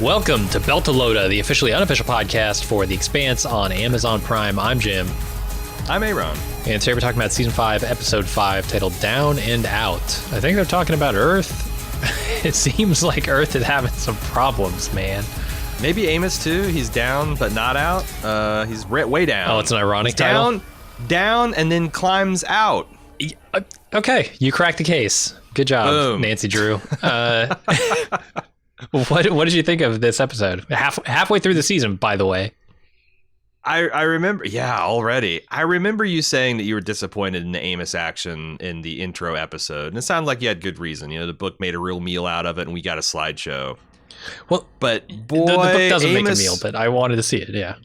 Welcome to Beltalota, the officially unofficial podcast for The Expanse on Amazon Prime. I'm Jim. I'm Aaron. And today we're talking about Season 5, Episode 5, titled Down and Out. I think they're talking about Earth. It seems like Earth is having some problems, man. Maybe Amos, too. He's down, but not out. He's way down. Oh, it's an ironic title? Down, and then climbs out. Okay, you cracked the case. Good job, Boom. Nancy Drew. What did you think of this episode? Halfway through the season, by the way. I remember, already. I remember you saying that you were disappointed in the Amos action in the intro episode. And it sounded like you had good reason. You know, the book made a real meal out of it, and we got a slideshow. Well, but boy, the book doesn't Amos, make a meal, but I wanted to see it, yeah.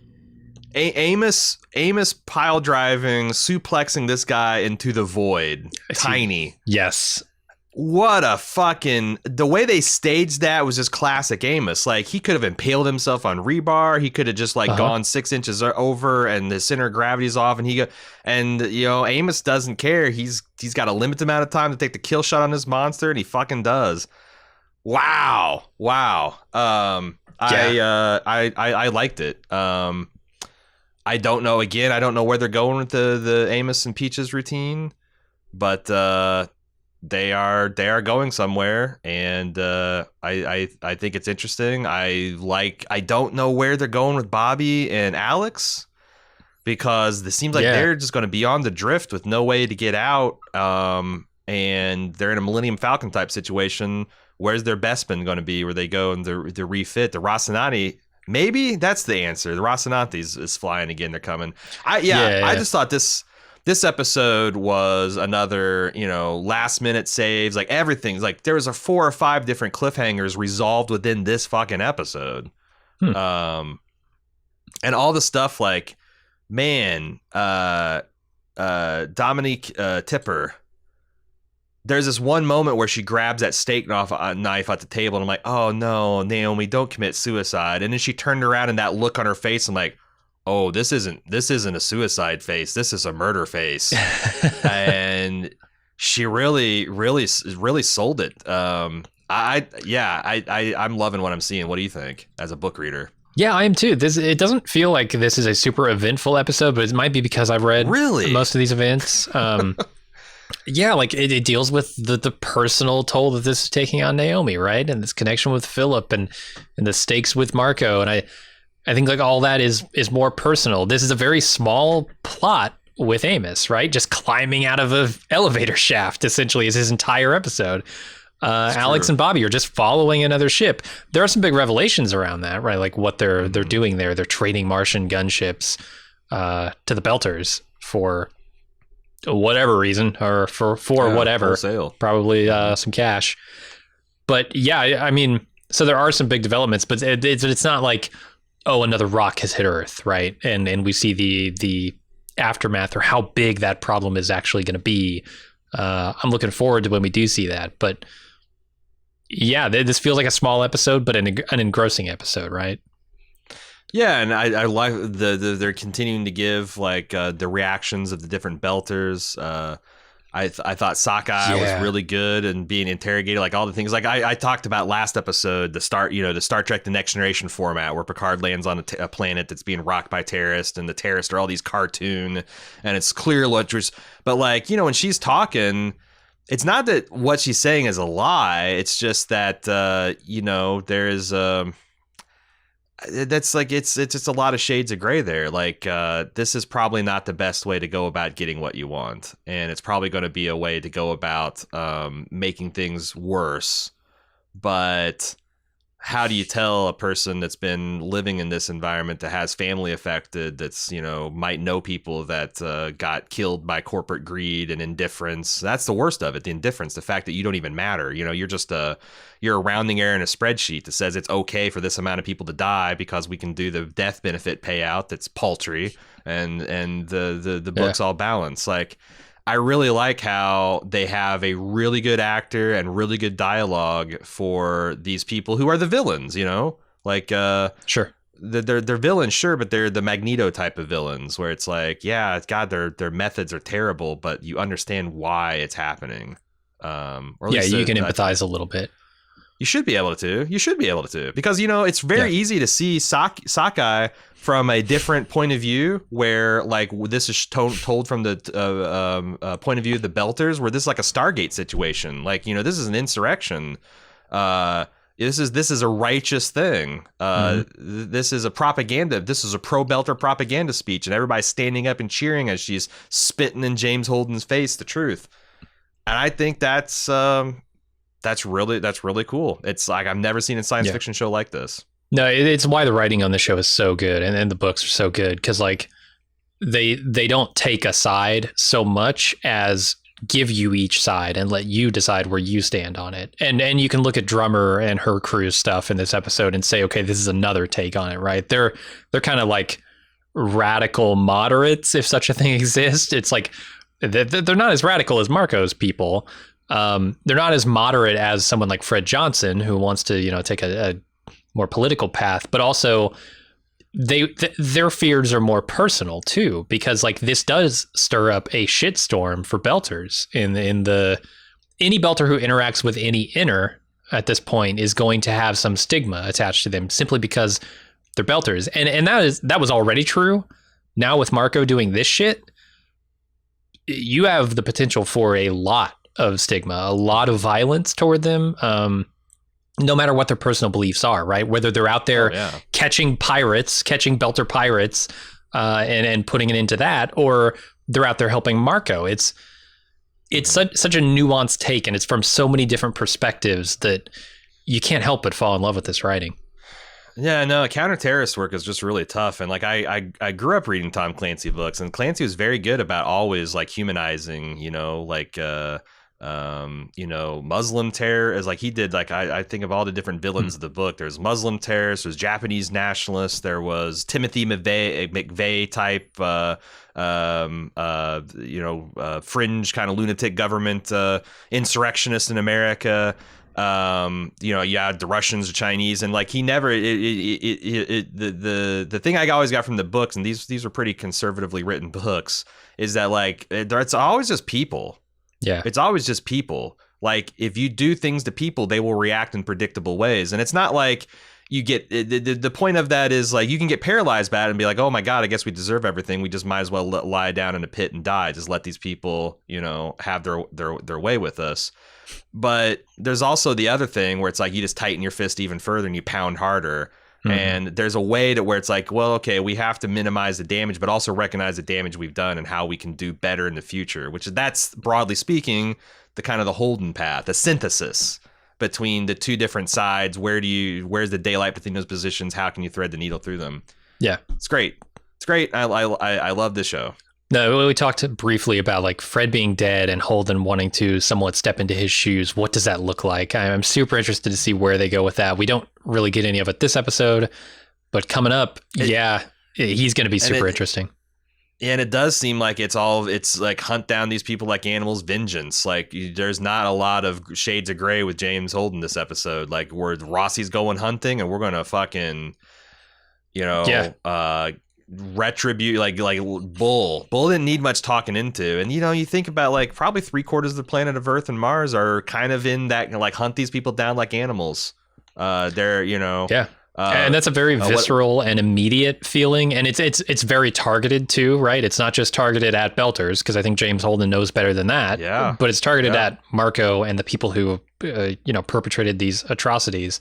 Amos pile driving, suplexing this guy into the void. Tiny. Yes. What a fucking... The way they staged that was just classic Amos. Like, he could have impaled himself on rebar. He could have just, gone 6 inches over and the center of gravity's off. And Amos doesn't care. He's got a limited amount of time to take the kill shot on this monster, and he fucking does. Wow. I liked it. I don't know. Again, I don't know where they're going with the Amos and Peaches routine, but... They are going somewhere, and I think it's interesting. I don't know where they're going with Bobby and Alex, because it seems like they're just going to be on the drift with no way to get out, and they're in a Millennium Falcon type situation. Where's their Bespin going to be? Where they go and they refit the Rocinante? Maybe that's the answer. The Rocinante is flying again. They're coming. I just thought this episode was another, last minute saves, like everything's like there was 4 or 5 different cliffhangers resolved within this fucking episode. And all the stuff like, man, Dominique Tipper, there's this one moment where she grabs that steak knife at the table, and I'm like, oh no, Naomi, don't commit suicide. And then she turned around, and that look on her face, I'm like, oh, this isn't a suicide face. This is a murder face. And she really sold it. I'm loving what I'm seeing. What do you think as a book reader? Yeah, I am too. It doesn't feel like this is a super eventful episode, but it might be because I've read most of these events. Yeah, like it deals with the personal toll that this is taking on Naomi, right? And this connection with Philip and the stakes with Marco. And I think like all that is more personal. This is a very small plot with Amos, right? Just climbing out of an elevator shaft, essentially, is his entire episode. Alex and Bobby are just following another ship. There are some big revelations around that, right? Like what they're doing there. They're trading Martian gunships to the Belters for whatever reason, or for whatever. Wholesale. Probably some cash. But yeah, I mean, so there are some big developments, but it's not like, oh, another rock has hit Earth, right? And we see the aftermath, or how big that problem is actually going to be. I'm looking forward to when we do see that. But yeah, this feels like a small episode, but an engrossing episode, right? Yeah, and I like they're continuing to give the reactions of the different Belters. I thought Sockeye was really good and being interrogated, like all the things like I talked about last episode, the Star Trek The Next Generation format, where Picard lands on a planet that's being rocked by terrorists, and the terrorists are all these cartoon, and it's clear but when she's talking, it's not that what she's saying is a lie. It's just that there's that's like it's just a lot of shades of gray there. Like this is probably not the best way to go about getting what you want, and it's probably going to be a way to go about making things worse. But how do you tell a person that's been living in this environment, that has family affected, that's might know people that got killed by corporate greed and indifference? That's the worst of it, the indifference, the fact that you don't even matter. You're just you're a rounding error in a spreadsheet that says it's okay for this amount of people to die because we can do the death benefit payout that's paltry, and the book's all balanced. Like, I really like how they have a really good actor and really good dialogue for these people who are the villains, sure. They're villains, sure, but they're the Magneto type of villains, where it's like, yeah, God, their methods are terrible, but you understand why it's happening. Or at least you can empathize a little bit. You should be able to. You should be able to, because it's very easy to see Sakai from a different point of view, where like this is told from the point of view of the Belters, where this is like a Stargate situation. Like this is an insurrection. This is a righteous thing. This is a propaganda. This is a pro-Belter propaganda speech, and everybody's standing up and cheering as she's spitting in James Holden's face the truth. And I think that's really cool. It's like I've never seen a science fiction show like this. No, it's why the writing on the show is so good, and the books are so good, because like they don't take a side so much as give you each side and let you decide where you stand on it. And you can look at Drummer and her crew's stuff in this episode and say, okay, this is another take on it, right? They're kind of like radical moderates, if such a thing exists. It's like they're not as radical as Marco's people. They're not as moderate as someone like Fred Johnson, who wants to, take a more political path, but also their fears are more personal too, because like this does stir up a shitstorm for Belters in the any Belter who interacts with any Inner at this point is going to have some stigma attached to them simply because they're Belters. And that was already true. Now with Marco doing this shit, you have the potential for a lot of stigma, a lot of violence toward them. No matter what their personal beliefs are, right? Whether they're out there catching Belter pirates, and putting it into that, or they're out there helping Marco. It's such a nuanced take, and it's from so many different perspectives that you can't help but fall in love with this writing. Yeah, no, counter-terrorist work is just really tough. And like I grew up reading Tom Clancy books, and Clancy was very good about always like humanizing, Muslim terror, as like he did. Like I think of all the different villains of the book. There's Muslim terrorists, there's Japanese nationalists, there was Timothy McVeigh type fringe kind of lunatic government insurrectionist in America. You had the Russians, the Chinese, and like he never the thing I always got from the books, and these were pretty conservatively written books, is that like it's always just people. Yeah, it's always just people. Like if you do things to people, they will react in predictable ways. And it's not like you get the point of that is like you can get paralyzed by it and be like, oh my God, I guess we deserve everything. We just might as well lie down in a pit and die. Just let these people, have their way with us. But there's also the other thing where it's like you just tighten your fist even further and you pound harder. And there's a way to where it's like, well, okay, we have to minimize the damage, but also recognize the damage we've done and how we can do better in the future, that's broadly speaking, the kind of the Holden path, the synthesis between the two different sides. Where's the daylight between those positions? How can you thread the needle through them? Yeah, it's great. It's great. I love this show. No, we talked briefly about like Fred being dead and Holden wanting to somewhat step into his shoes. What does that look like? I'm super interested to see where they go with that. We don't really get any of it this episode, but coming up, he's going to be super interesting. And it does seem like it's like hunt down these people like animals, vengeance. Like there's not a lot of shades of gray with James Holden this episode. Like where Roci's going hunting and we're going to fucking, retribute, like Bull didn't need much talking into. And you think about like probably 3/4 of the planet of Earth and Mars are kind of in that, like, hunt these people down like animals. They're and that's a very visceral and immediate feeling, and it's very targeted too, right? It's not just targeted at Belters, because I think James Holden knows better than that. But it's targeted at Marco and the people who perpetrated these atrocities.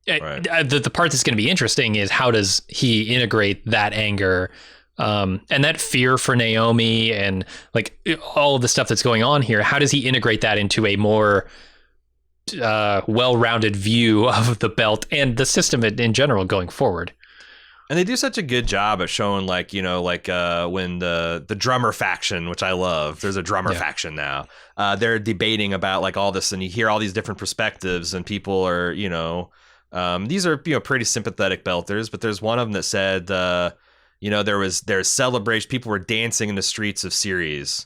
Right. The part that's going to be interesting is how does he integrate that anger and that fear for Naomi and like all of the stuff that's going on here. How does he integrate that into a more well-rounded view of the Belt and the system in general going forward? And they do such a good job at showing when the drummer faction, which I love, there's a drummer faction now, they're debating about like all this, and you hear all these different perspectives, and people are, these are pretty sympathetic Belters, but there's one of them that said there's celebration, people were dancing in the streets of Ceres,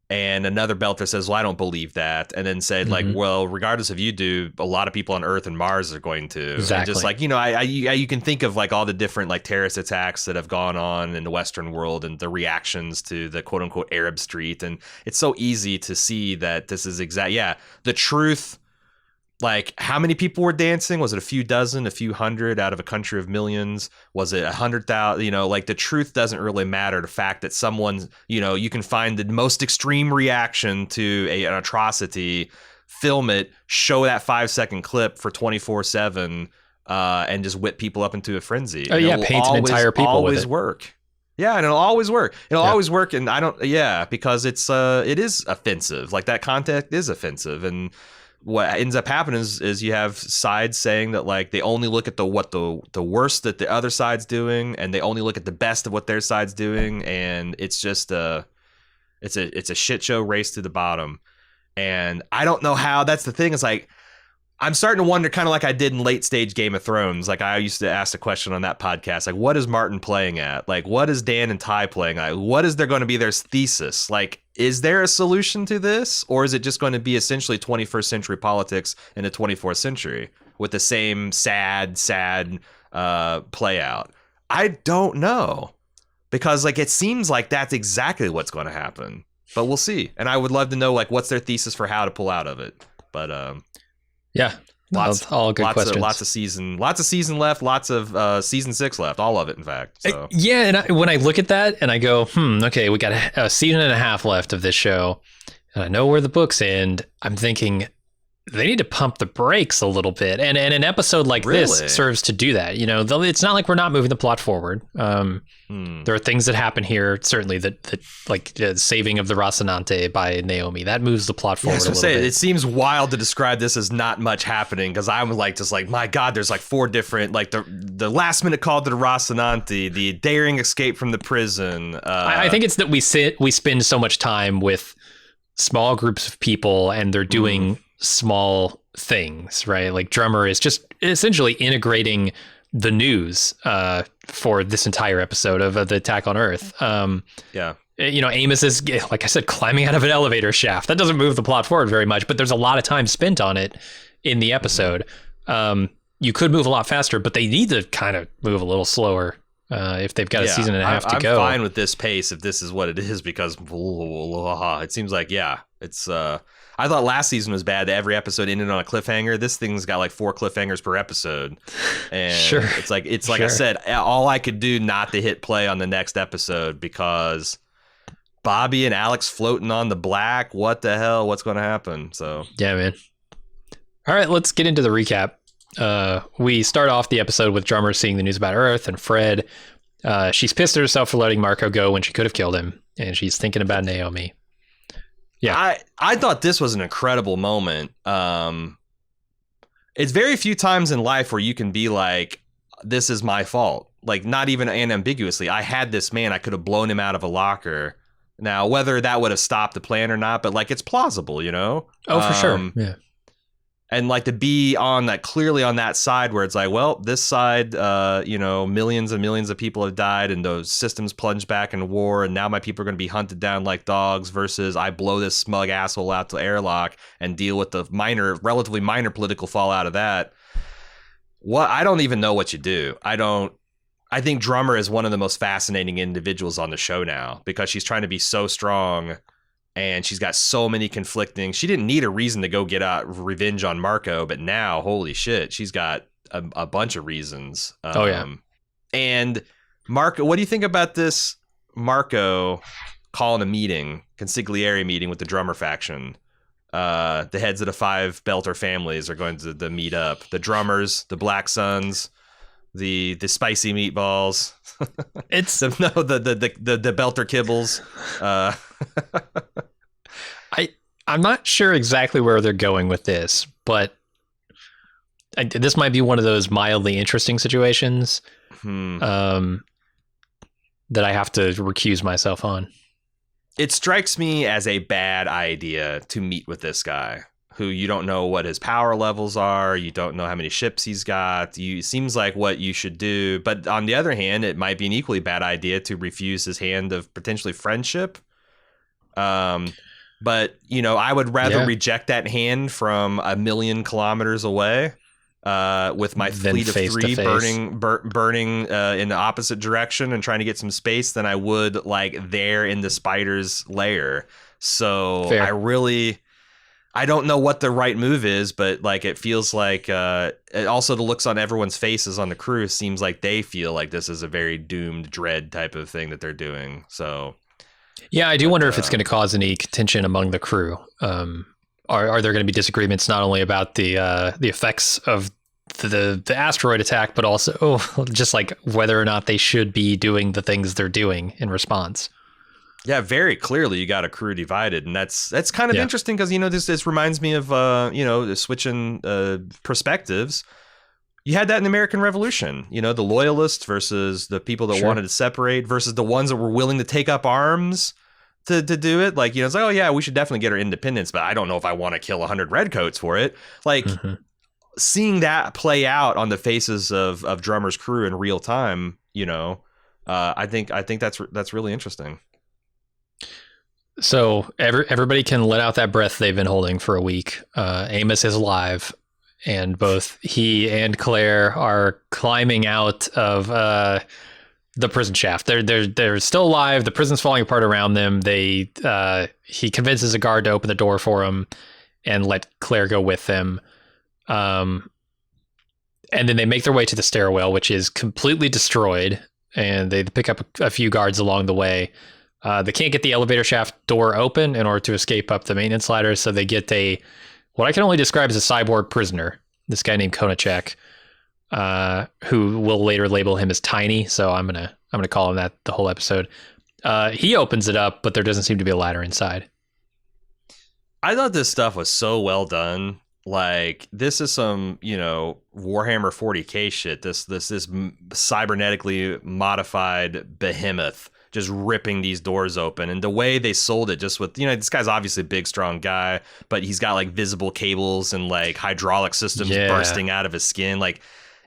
and another Belter says, well, I don't believe that, and then said like, well, regardless if you do, a lot of people on Earth and Mars are going to. Exactly. And just like you can think of like all the different like terrorist attacks that have gone on in the Western world and the reactions to the quote unquote Arab street, and it's so easy to see that this is the truth Like, how many people were dancing? Was it a few dozen, a few hundred out of a country of millions? Was it 100,000? You know, like, the truth doesn't really matter. The fact that someone, you know, you can find the most extreme reaction to an atrocity, film it, show that 5-second clip for 24/7, and just whip people up into a frenzy. Oh, yeah, paint an entire people always with it. Work. Yeah, and it'll always work. It'll always work, and because it is offensive. Like, that content is offensive, and what ends up happening is you have sides saying that, like, they only look at the worst that the other side's doing, and they only look at the best of what their side's doing, and it's just it's a shit show race to the bottom. And I don't know how. That's the thing. Is like, I'm starting to wonder, kind of like I did in late stage Game of Thrones. Like, I used to ask the question on that podcast, like, what is Martin playing at? Like, what is Dan and Ty playing at? What is there going to be their thesis? Like, is there a solution to this? Or is it just going to be essentially 21st century politics in the 24th century with the same sad play out? I don't know. Because, like, it seems like that's exactly what's going to happen. But we'll see. And I would love to know, like, what's their thesis for how to pull out of it. But yeah, all good questions. Lots of season left. Lots of season 6 left. All of it, in fact. So. Yeah, and when I look at that and I go, okay, we got a season and a half left of this show, and I know where the books end. I'm thinking they need to pump the brakes a little bit, and an episode like this serves to do that. You know, it's not like we're not moving the plot forward. There are things that happen here, certainly that like the saving of the Rocinante by Naomi, that moves the plot forward a little bit. It seems wild to describe this as not much happening, because I'm like, just like, my God, there's like 4 different, like the last minute call to the Rocinante, the daring escape from the prison. I think it's that we spend so much time with small groups of people, and they're doing small things, right? Like, Drummer is just essentially integrating the news for this entire episode of the Attack on Earth. You know, Amos is, like I said, climbing out of an elevator shaft. That doesn't move the plot forward very much, but there's a lot of time spent on it in the episode. You could move a lot faster, but they need to kind of move a little slower if they've got a season and a half to go. I'm fine with this pace if this is what it is, because it seems like, it's... I thought last season was bad. Every episode ended on a cliffhanger. This thing's got like 4 cliffhangers per episode. And it's like I said, all I could do not to hit play on the next episode, because Bobby and Alex floating on the black. What the hell? What's going to happen? So, yeah, man. All right, let's get into the recap. We start off the episode with Drummer seeing the news about Earth and Fred. She's pissed at herself for letting Marco go when she could have killed him. And she's thinking about Naomi. Yeah, I thought this was an incredible moment. It's very few times in life where you can be like, this is my fault. Like, not even unambiguously. I had this man, I could have blown him out of a locker. Now, whether that would have stopped the plan or not, but like, it's plausible, you know? Oh, for sure. Yeah. And like, to be on that, clearly on that side where it's like, well, this side, you know, millions and millions of people have died, and those systems plunged back in war, and now my people are going to be hunted down like dogs, versus I blow this smug asshole out to airlock and deal with the relatively minor political fallout of that. I don't even know what you do. I think Drummer is one of the most fascinating individuals on the show now, because she's trying to be so strong. And she's got so many conflicting. She didn't need a reason to go get revenge on Marco, but now, holy shit, she's got a bunch of reasons. And Marco, what do you think about this? Marco calling a meeting, consigliere meeting with the Drummer faction. The heads of the 5 Belter families are going to meet up. The Drummers, the Black Suns, the spicy meatballs. It's the Belter kibbles. I'm not sure exactly where they're going with this, but this might be one of those mildly interesting situations that I have to recuse myself on. It strikes me as a bad idea to meet with this guy, who you don't know what his power levels are. You don't know how many ships he's got. Seems like what you should do. But on the other hand, it might be an equally bad idea to refuse his hand of potentially friendship. But, you know, I would rather reject that hand from 1,000,000 kilometers away with my fleet of 3 burning in the opposite direction and trying to get some space than I would like there in the spider's lair. So fair. I don't know what the right move is, but like it feels like also the looks on everyone's faces on the crew seems like they feel like this is a very doomed dread type of thing that they're doing. So yeah, I do wonder if it's going to cause any contention among the crew. Are there going to be disagreements not only about the effects of the asteroid attack, but also just like whether or not they should be doing the things they're doing in response? Yeah, very clearly you got a crew divided, and that's kind of interesting because this reminds me of switching perspectives. You had that in the American Revolution, the loyalists versus the people that wanted to separate versus the ones that were willing to take up arms to do it. Like, it's like, oh yeah, we should definitely get our independence, but I don't know if I want to kill 100 redcoats for it. Like seeing that play out on the faces of Drummer's crew in real time, I think that's really interesting. So everybody can let out that breath they've been holding for a week. Amos is alive, and both he and Claire are climbing out of the prison shaft. They're still alive. The prison's falling apart around them. He convinces a guard to open the door for him and let Claire go with them. And then they make their way to the stairwell, which is completely destroyed, and they pick up a few guards along the way. They can't get the elevator shaft door open in order to escape up the maintenance ladder, so they get what I can only describe as a cyborg prisoner, this guy named Konachek, who will later label him as Tiny, so I'm gonna call him that the whole episode. He opens it up, but there doesn't seem to be a ladder inside. I thought this stuff was so well done. Like, this is some, Warhammer 40K shit. This cybernetically modified behemoth just ripping these doors open, and the way they sold it, just with this guy's obviously a big strong guy, but he's got like visible cables and like hydraulic systems bursting out of his skin. Like,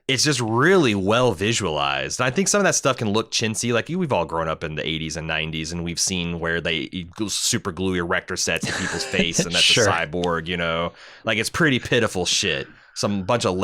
it's just really well visualized. And I think some of that stuff can look chintzy. Like, we've all grown up in the 80s and 90s, and we've seen where they super glue erector sets to people's face, and that's a cyborg. Like, it's pretty pitiful shit. Some bunch of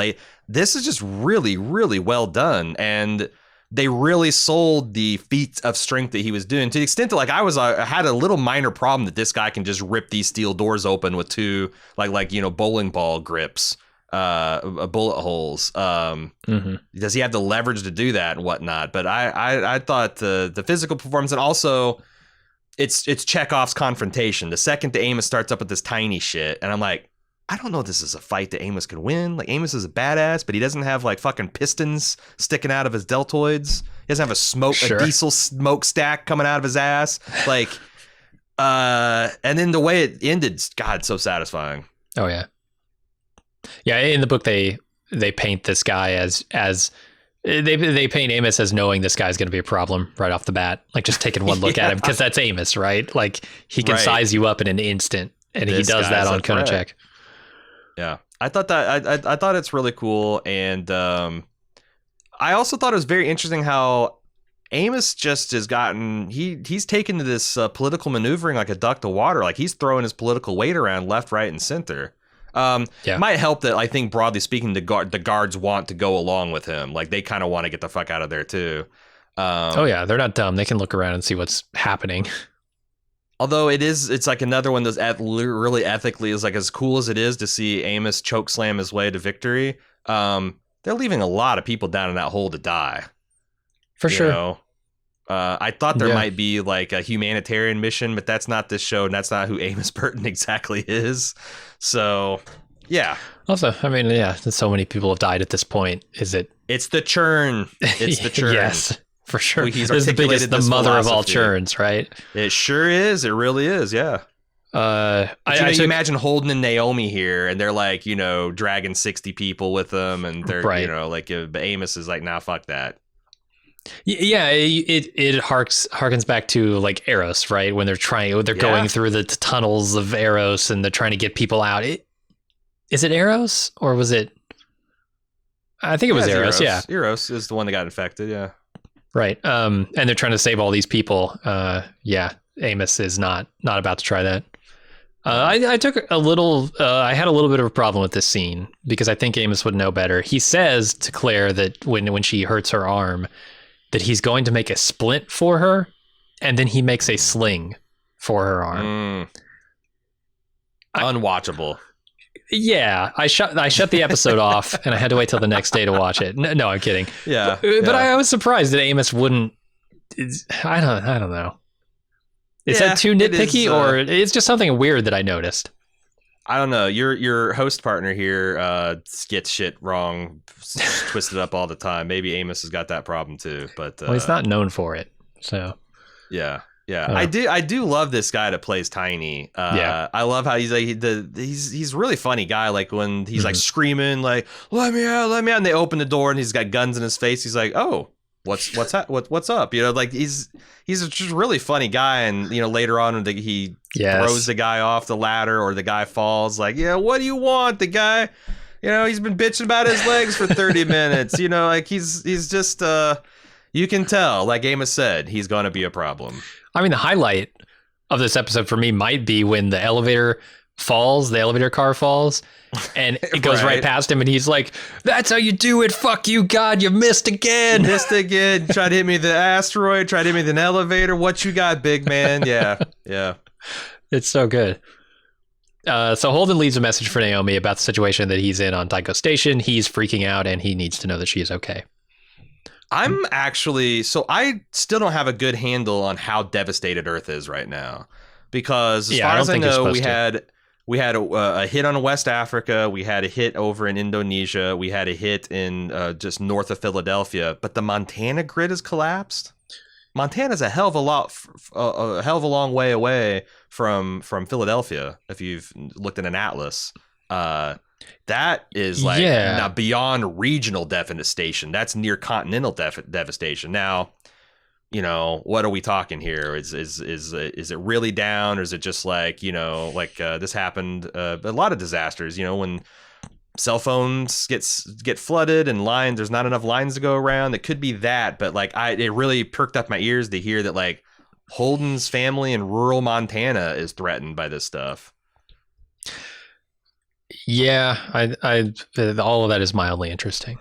this is just really, really well done, and they really sold the feat of strength that he was doing, to the extent that like I had a little minor problem that this guy can just rip these steel doors open with two like bowling ball grips, bullet holes. Does he have the leverage to do that and whatnot? But I thought the physical performance, and also it's Chekhov's confrontation. The second that Amos starts up with this tiny shit, and I'm like, I don't know if this is a fight that Amos can win. Like, Amos is a badass, but he doesn't have like fucking pistons sticking out of his deltoids. He doesn't have a diesel smokestack coming out of his ass. Like, and then the way it ended, God, so satisfying. Oh yeah. Yeah, in the book they paint this guy as they paint Amos as knowing this guy's going to be a problem right off the bat. Like, just taking one look at him, because that's Amos, right? Like, he can size you up in an instant, and he does that on Konachek. Yeah, I thought that I thought it's really cool, and I also thought it was very interesting how Amos just has gotten he's taken to this political maneuvering like a duck to water. Like, he's throwing his political weight around left, right, and center. Might help that I think, broadly speaking, the guards want to go along with him. Like, they kind of want to get the fuck out of there too. They're not dumb. They can look around and see what's happening. Although it's like another one that's really ethically is like, as cool as it is to see Amos choke slam his way to victory, they're leaving a lot of people down in that hole to die. For sure. I thought there might be like a humanitarian mission, but that's not this show, and that's not who Amos Burton exactly is. So, yeah. Also, I mean, so many people have died at this point. It's the churn. It's the churn. Yes. For sure. He's the biggest, the mother of all churns, right? It sure is. It really is. Yeah. You imagine Holden and Naomi here, and they're like, dragging 60 people with them, and they're, but Amos is like, nah, fuck that. Yeah, it harkens back to like Eros, right? When they're going through the tunnels of Eros, and they're trying to get people out. Is it Eros, or was it? I think it was Eros. Yeah, Eros is the one that got infected. Yeah. Right. And they're trying to save all these people. Amos is not about to try that. I took a little, I had a little bit of a problem with this scene, because I think Amos would know better. He says to Claire that when she hurts her arm, that he's going to make a splint for her, and then he makes a sling for her arm. Unwatchable. Yeah, I shut the episode off, and I had to wait till the next day to watch it. No, I'm kidding. Yeah, but I was surprised that Amos wouldn't. I don't know. Is that too nitpicky, or it's just something weird that I noticed? I don't know. Your host partner here gets shit wrong, twisted up all the time. Maybe Amos has got that problem too, but well, he's not known for it. So yeah. I do love this guy that plays Tiny. I love how he's like he's a really funny guy. Like when he's like screaming like let me out, and they open the door and he's got guns in his face. He's like, oh, what's up? You know, like he's just a really funny guy. And you know, later on he throws the guy off the ladder or the guy falls. Like, yeah, what do you want? The guy, you know, he's been bitching about his legs for 30 minutes. You know, like he's just you can tell, like Amos said, he's gonna be a problem. I mean, the highlight of this episode for me might be when the elevator car falls, and it goes right past him, and he's like, that's how you do it. Fuck you, God, you missed again. Tried to hit me with the asteroid, tried to hit me with an elevator. What you got, big man? Yeah. It's so good. So Holden leaves a message for Naomi about the situation that he's in on Tycho Station. He's freaking out, and he needs to know that she is okay. I still don't have a good handle on how devastated Earth is right now, because as far as I know, we had a hit on West Africa, we had a hit over in Indonesia, we had a hit in just north of Philadelphia, but the Montana grid has collapsed. Montana's a hell of a long way away from Philadelphia. If you've looked at an atlas, that is like now beyond regional devastation. That's near continental devastation. Now, you know, what are we talking here? Is it really down, or is it just like, you know, like this happened a lot of disasters, you know, when cell phones get flooded and there's not enough lines to go around. It could be that, but like it really perked up my ears to hear that like Holden's family in rural Montana is threatened by this stuff. Yeah, I all of that is mildly interesting.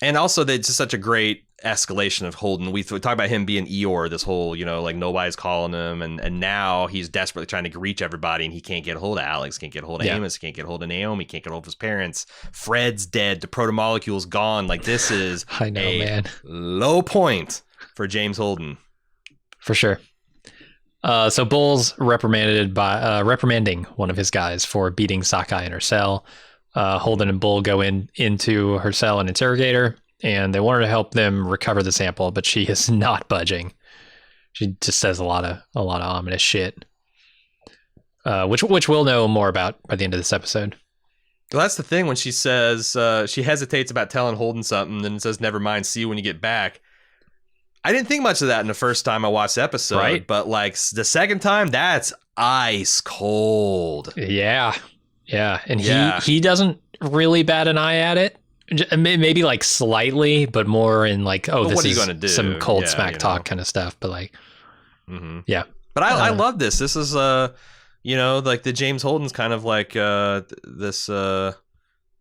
And also, it's just such a great escalation of Holden. We talk about him being Eeyore, this whole, you know, like nobody's calling him. And now he's desperately trying to reach everybody, and he can't get a hold of Alex, can't get a hold of Amos, can't get a hold of Naomi, can't get a hold of his parents. Fred's dead. The proto-molecule's gone. Like, this is man. Low point for James Holden. For sure. So Bull's reprimanding one of his guys for beating Sakai in her cell. Holden and Bull go into her cell and interrogate her, and they want her to help them recover the sample, but she is not budging. She just says a lot of ominous shit, which we'll know more about by the end of this episode. Well, that's the thing, when she says she hesitates about telling Holden something, then says, "Never mind, see you when you get back." I didn't think much of that in the first time I watched the episode, right? But like the second time, that's ice cold. Yeah. And he doesn't really bat an eye at it. Maybe like slightly, but more in like, this is gonna do? Some cold smack talk kind of stuff. But like, yeah. But I love this. This is you know, like the James Holden's kind of like this.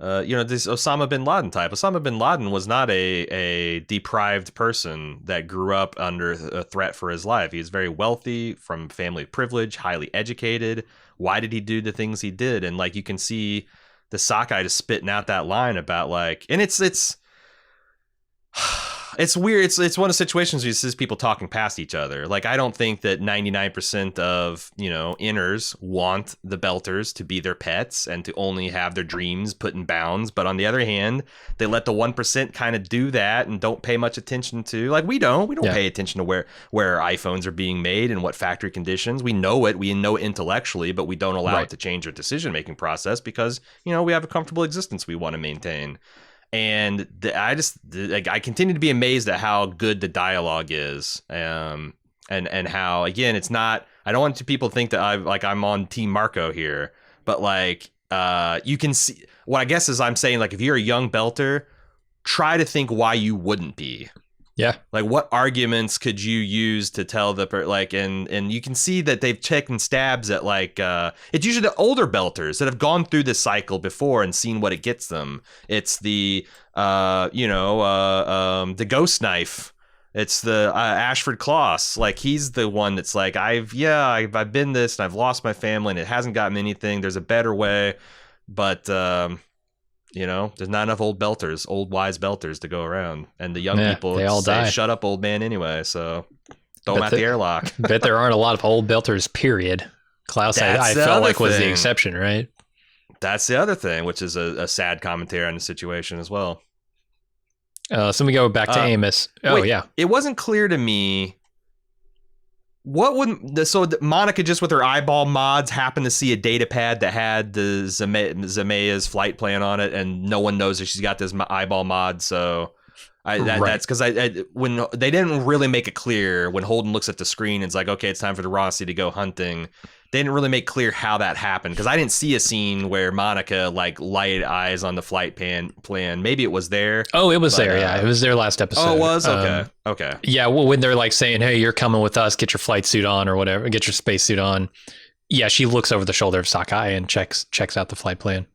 You know, this Osama bin Laden type. Osama bin Laden was not a deprived person that grew up under a threat for his life. He was very wealthy, from family privilege, highly educated. Why did he do the things he did? And like, you can see the Sakai just spitting out that line about like, and it's weird. It's one of the situations where you see people talking past each other. Like, I don't think that 99% of, you know, inners want the Belters to be their pets and to only have their dreams put in bounds. But on the other hand, they let the 1% kind of do that and don't pay much attention to, like, we don't pay attention to where iPhones are being made and what factory conditions. We know it intellectually, but we don't allow it to change our decision-making process because, you know, we have a comfortable existence we want to maintain. And I continue to be amazed at how good the dialogue is, and how, again, it's not. I don't want people to think that I'm on Team Marco here, but like you can see what I guess is I'm saying, like, if you're a young Belter, try to think why you wouldn't be. Yeah. Like, what arguments could you use to tell and you can see that they've taken stabs at like, it's usually the older Belters that have gone through this cycle before and seen what it gets them. It's the, the ghost knife, It's the Ashford Kloss. Like, he's the one that's like, I've been this and I've lost my family and it hasn't gotten me anything. There's a better way, but you know, there's not enough old wise belters to go around, and the young people they all say, die. "Shut up, old man." Anyway, so throw them out the airlock. Bet there aren't a lot of old belters. Period. Klaus, I felt like was the exception, right? That's the other thing, which is a sad commentary on the situation as well. So we go back to Amos. Yeah. It wasn't clear to me what would Monica just with her eyeball mods happened to see a data pad that had the Zemeya's flight plan on it, and no one knows that she's got this eyeball mod. So that's because when they didn't really make it clear when Holden looks at the screen and it's like, okay, it's time for the Roci to go hunting. They didn't really make clear how that happened, because I didn't see a scene where Monica like light eyes on the flight plan. Maybe it was there. Oh, it was there. Yeah, it was there last episode. Oh, it was? Okay. Yeah, well, when they're like saying, hey, you're coming with us, get your flight suit on or whatever, get your space suit on. Yeah, she looks over the shoulder of Sakai and checks out the flight plan.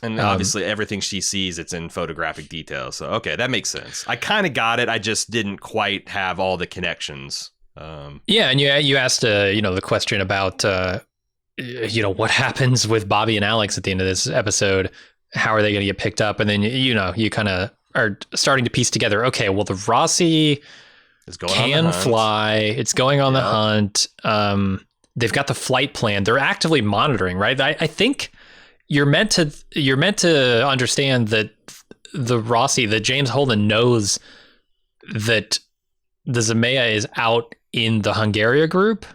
And obviously everything she sees, it's in photographic detail. So, okay, that makes sense. I kind of got it. I just didn't quite have all the connections. Yeah, and you asked the question about what happens with Bobby and Alex at the end of this episode. How are they going to get picked up? And then you kind of are starting to piece together. Okay, well, the Roci can fly. It's going on the hunt. They've got the flight plan. They're actively monitoring, right? I think you're meant to understand that the Roci, that James Holden knows that the Zemeya is out in the Hungaria group,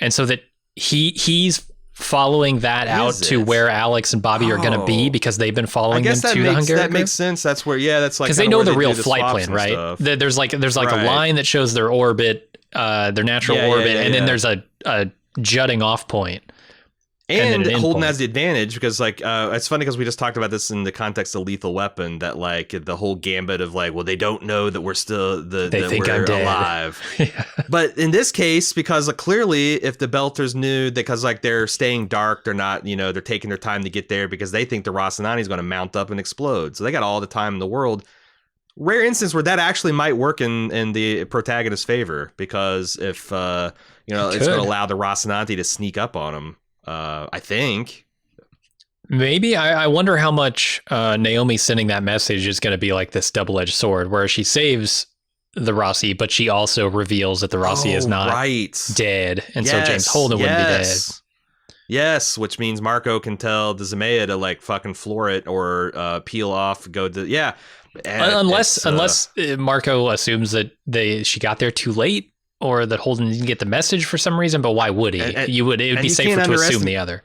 and so that he's following that out to where Alex and Bobby are going to be, because they've been following them to the Hungaria group. That makes sense. That's where, that's like, because they know the real flight plan, right? There's like a line that shows their orbit, their natural orbit, and then there's a jutting off point. And Holden has the advantage because, like, it's funny because we just talked about this in the context of Lethal Weapon, that like the whole gambit of like, well, they don't know that we're still they think we're alive. Yeah. But in this case, because clearly, if the Belters knew, because like they're staying dark, they're not, they're taking their time to get there because they think the Rocinante is going to mount up and explode. So they got all the time in the world. Rare instance where that actually might work in the protagonist's favor, because if it's going to allow the Rocinante to sneak up on them. I think maybe I wonder how much Naomi sending that message is going to be like this double-edged sword, where she saves the Roci, but she also reveals that the Roci is not dead, and so James Holden wouldn't be dead. Yes, which means Marco can tell the Zemeya to like fucking floor it or peel off, unless Marco assumes that she got there too late, or that Holden didn't get the message for some reason. But why would he? It would be safer to assume the other.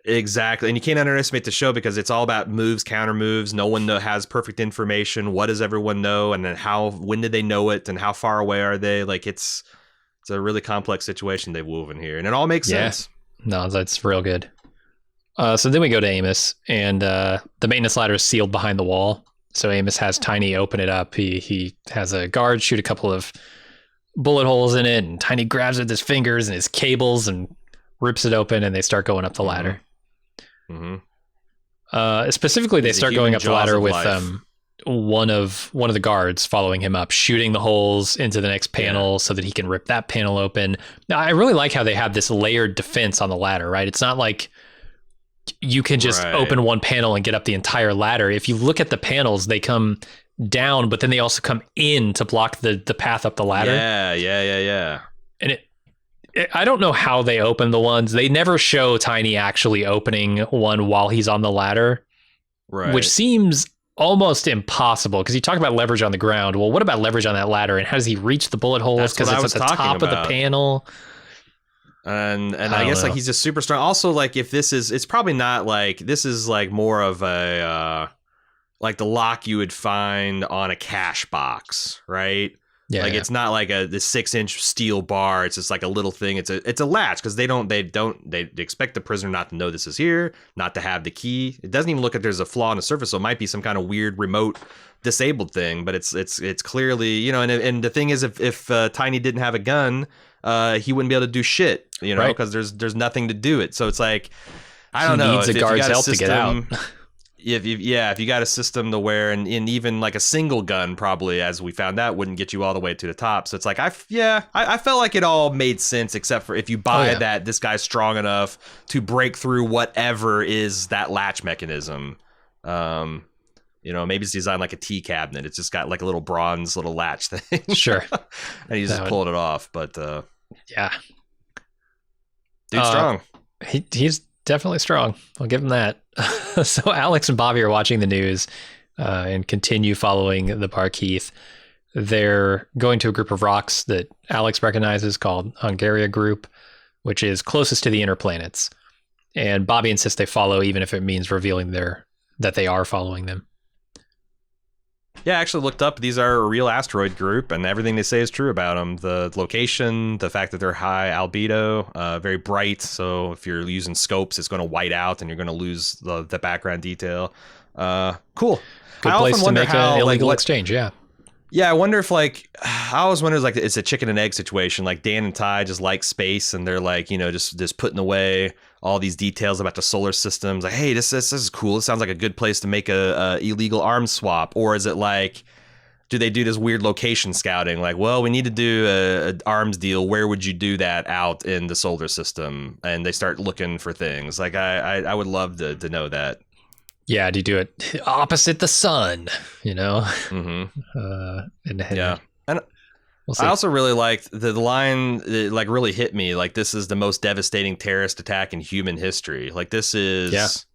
Exactly. And you can't underestimate the show, because it's all about moves, counter moves. No one has perfect information. What does everyone know? And then when did they know it? And how far away are they? Like, it's a really complex situation they've woven here. And it all makes sense. No, that's real good. So then we go to Amos, and the maintenance ladder is sealed behind the wall. So Amos has Tiny open it up. He has a guard shoot a couple of bullet holes in it, and Tiny grabs it with his fingers and his cables and rips it open, and they start going up the ladder. Specifically, they start going up the ladder with one of the guards following him up, shooting the holes into the next panel so that he can rip that panel open. Now, I really like how they have this layered defense on the ladder, right? It's not like you can just open one panel and get up the entire ladder. If you look at the panels, they come down, but then they also come in to block the path up the ladder. Yeah. And I don't know how they open the ones. They never show Tiny actually opening one while he's on the ladder, which seems almost impossible, because you talk about leverage on the ground. Well, what about leverage on that ladder, and how does he reach the bullet holes? Because it's at the top of the panel. And I guess like he's just super strong. Also, like, if this is, it's probably not like, this is like more of a like the lock you would find on a cash box, right? Yeah. Like, it's not like the 6-inch steel bar. It's just like a little thing. It's a latch, because they expect the prisoner not to know this is here, not to have the key. It doesn't even look like there's a flaw in the surface, so it might be some kind of weird remote disabled thing. But it's clearly, and the thing is, if Tiny didn't have a gun, he wouldn't be able to do shit, because there's nothing to do it. So it's like, I don't know. He needs a guard's help to get out. if you got a system to where, and even like a single gun probably, as we found out, wouldn't get you all the way to the top. So it's like, I felt like it all made sense, except for if you buy that this guy's strong enough to break through whatever is that latch mechanism. Maybe it's designed like a tea cabinet. It's just got like a little bronze little latch thing. Sure. And he's just pulling it off. But yeah. Dude's strong. He's definitely strong. I'll give him that. So Alex and Bobby are watching the news and continue following the Parkeith. They're going to a group of rocks that Alex recognizes called Hungaria Group, which is closest to the inner planets. And Bobby insists they follow, even if it means revealing that they are following them. Yeah, I actually looked up. These are a real asteroid group, and everything they say is true about them. The location, the fact that they're high albedo, very bright. So if you're using scopes, it's going to white out, and you're going to lose the background detail. Cool. Good place to make an illegal exchange. Yeah. Yeah, I wonder if I always wonder, like, it's a chicken and egg situation. Like Dan and Ty just like space, and they're like, just putting away all these details about the solar systems. Like, hey, this is cool. It sounds like a good place to make a illegal arms swap. Or is it like, do they do this weird location scouting? Like, well, we need to do an arms deal. Where would you do that out in the solar system? And they start looking for things. Like, I would love to know that. Yeah, do you do it opposite the sun? Mm-hmm. Yeah, and we'll see. I also really liked the line that like really hit me. Like, this is the most devastating terrorist attack in human history. Like, this is,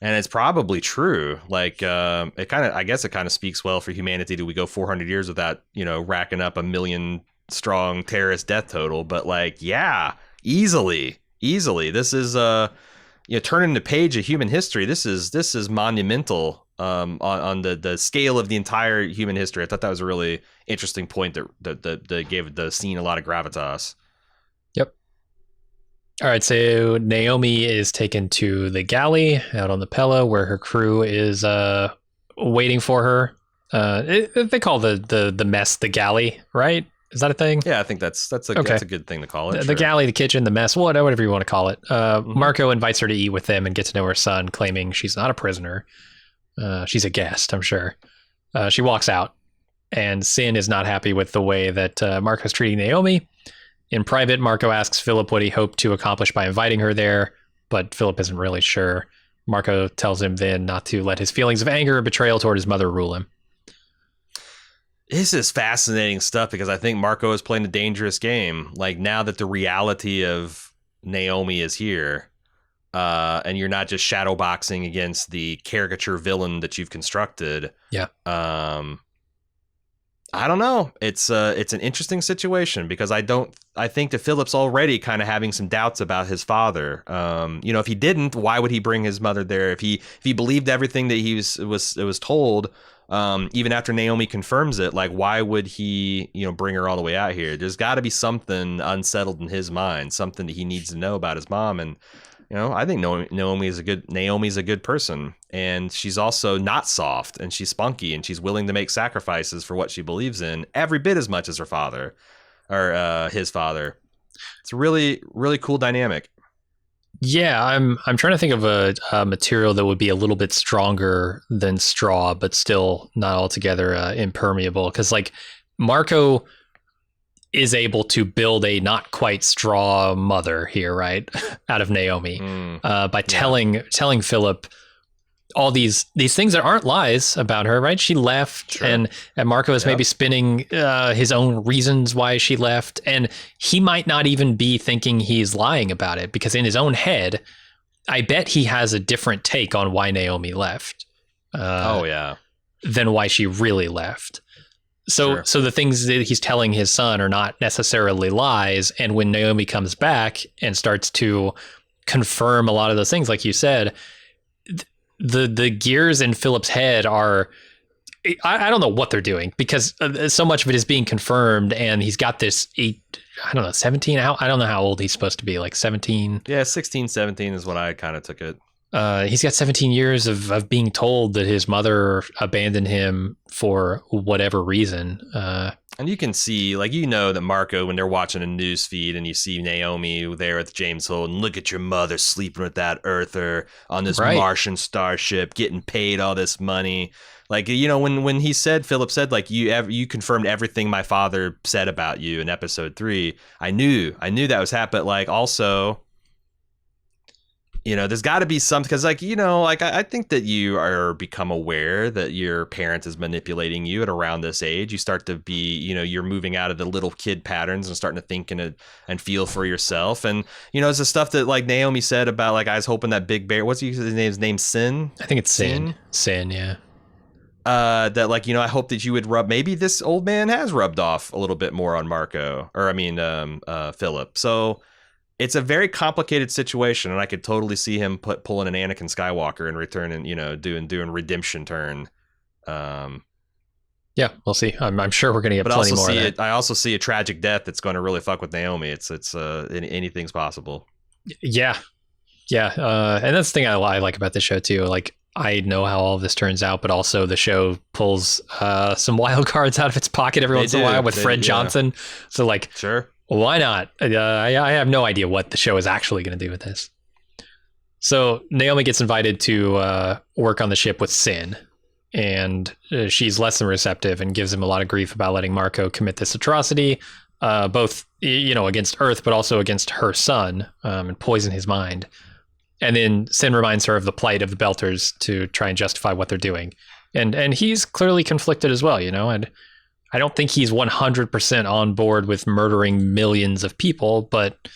and it's probably true. Like, I guess it kind of speaks well for humanity that we go 400 years without racking up 1 million strong terrorist death total. But like, yeah, easily, this is turning the page of human history. This is monumental on the scale of the entire human history. I thought that was a really interesting point that gave the scene a lot of gravitas. Yep. All right, so Naomi is taken to the galley out on the Pella where her crew is waiting for her. They call the mess the galley, right? Is that a thing? Yeah, I think that's a good thing to call it. The galley, the kitchen, the mess, whatever you want to call it. Marco invites her to eat with them and get to know her son, claiming she's not a prisoner. She's a guest, I'm sure. She walks out, and Sin is not happy with the way that Marco's treating Naomi. In private, Marco asks Philip what he hoped to accomplish by inviting her there, but Philip isn't really sure. Marco tells him then not to let his feelings of anger or betrayal toward his mother rule him. This is fascinating stuff because I think Marco is playing a dangerous game. Like, now that the reality of Naomi is here, and you're not just shadowboxing against the caricature villain that you've constructed. Yeah. I don't know. It's an interesting situation because I think that Philip's already kind of having some doubts about his father. If he didn't, why would he bring his mother there? If he believed everything that he was told, even after Naomi confirms it, like, why would he, bring her all the way out here? There's got to be something unsettled in his mind, something that he needs to know about his mom. And, I think Naomi's a good person, and she's also not soft, and she's spunky, and she's willing to make sacrifices for what she believes in every bit as much as her father or his father. It's a really, really cool dynamic. Yeah, I'm trying to think of a material that would be a little bit stronger than straw, but still not altogether impermeable. Because like Marco is able to build a not quite straw mother here, right, out of Naomi, by telling Philip all these things that aren't lies about her, right? She left, sure. and Marco is maybe spinning his own reasons why she left, and he might not even be thinking he's lying about it, because in his own head, I bet he has a different take on why Naomi left. Than why she really left. So the things that he's telling his son are not necessarily lies, and when Naomi comes back and starts to confirm a lot of those things, like you said, the gears in Philip's head are, I don't know what they're doing, because so much of it is being confirmed, and he's got this 17, I don't know how old he's supposed to be, like 17. Yeah, 16, 17 is what I kind of took it. He's got 17 years of being told that his mother abandoned him for whatever reason. And you can see, like, that Marco, when they're watching a news feed and you see Naomi there with James Holt, and look at your mother sleeping with that Earther on this Martian starship, getting paid all this money. Like, when Philip said, like, you confirmed everything my father said about you in episode 3. I knew that was happening. But, like, also, there's got to be something, because, like, I think that you are become aware that your parent is manipulating you at around this age. You start to be, you're moving out of the little kid patterns and starting to think and feel for yourself. And, it's the stuff that, like, Naomi said about, like, I was hoping that big bear, what's his name? Sin? I think it's Sin. Sin, yeah. That, like, I hope that you would maybe this old man has rubbed off a little bit more on Marco, or Philip. So it's a very complicated situation, and I could totally see him pulling an Anakin Skywalker and returning, doing redemption turn. Yeah, we'll see. I'm sure we're going to get plenty more of that. I also see a tragic death that's going to really fuck with Naomi. It's anything's possible. Yeah. And that's the thing I like about this show too. Like, I know how all of this turns out, but also the show pulls some wild cards out of its pocket every once in a while with Fred Johnson. So, like, sure. Why not? I have no idea what the show is actually going to do with this. So Naomi gets invited to work on the ship with Sin, and she's less than receptive and gives him a lot of grief about letting Marco commit this atrocity, both against Earth, but also against her son, and poison his mind. And then Sin reminds her of the plight of the Belters to try and justify what they're doing, and he's clearly conflicted as well, and I don't think he's 100% on board with murdering millions of people, but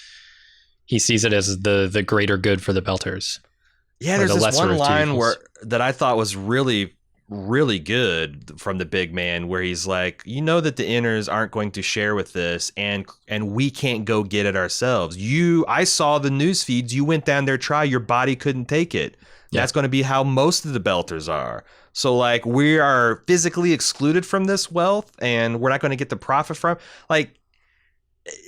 he sees it as the greater good for the Belters. Yeah, there's this one line that I thought was really, really good from the big man, where he's like, that the Inners aren't going to share with this, and we can't go get it ourselves. I saw the news feeds. You went down there, your body couldn't take it. Yeah. That's going to be how most of the Belters are. So, like, we are physically excluded from this wealth, and we're not going to get the profit from. Like,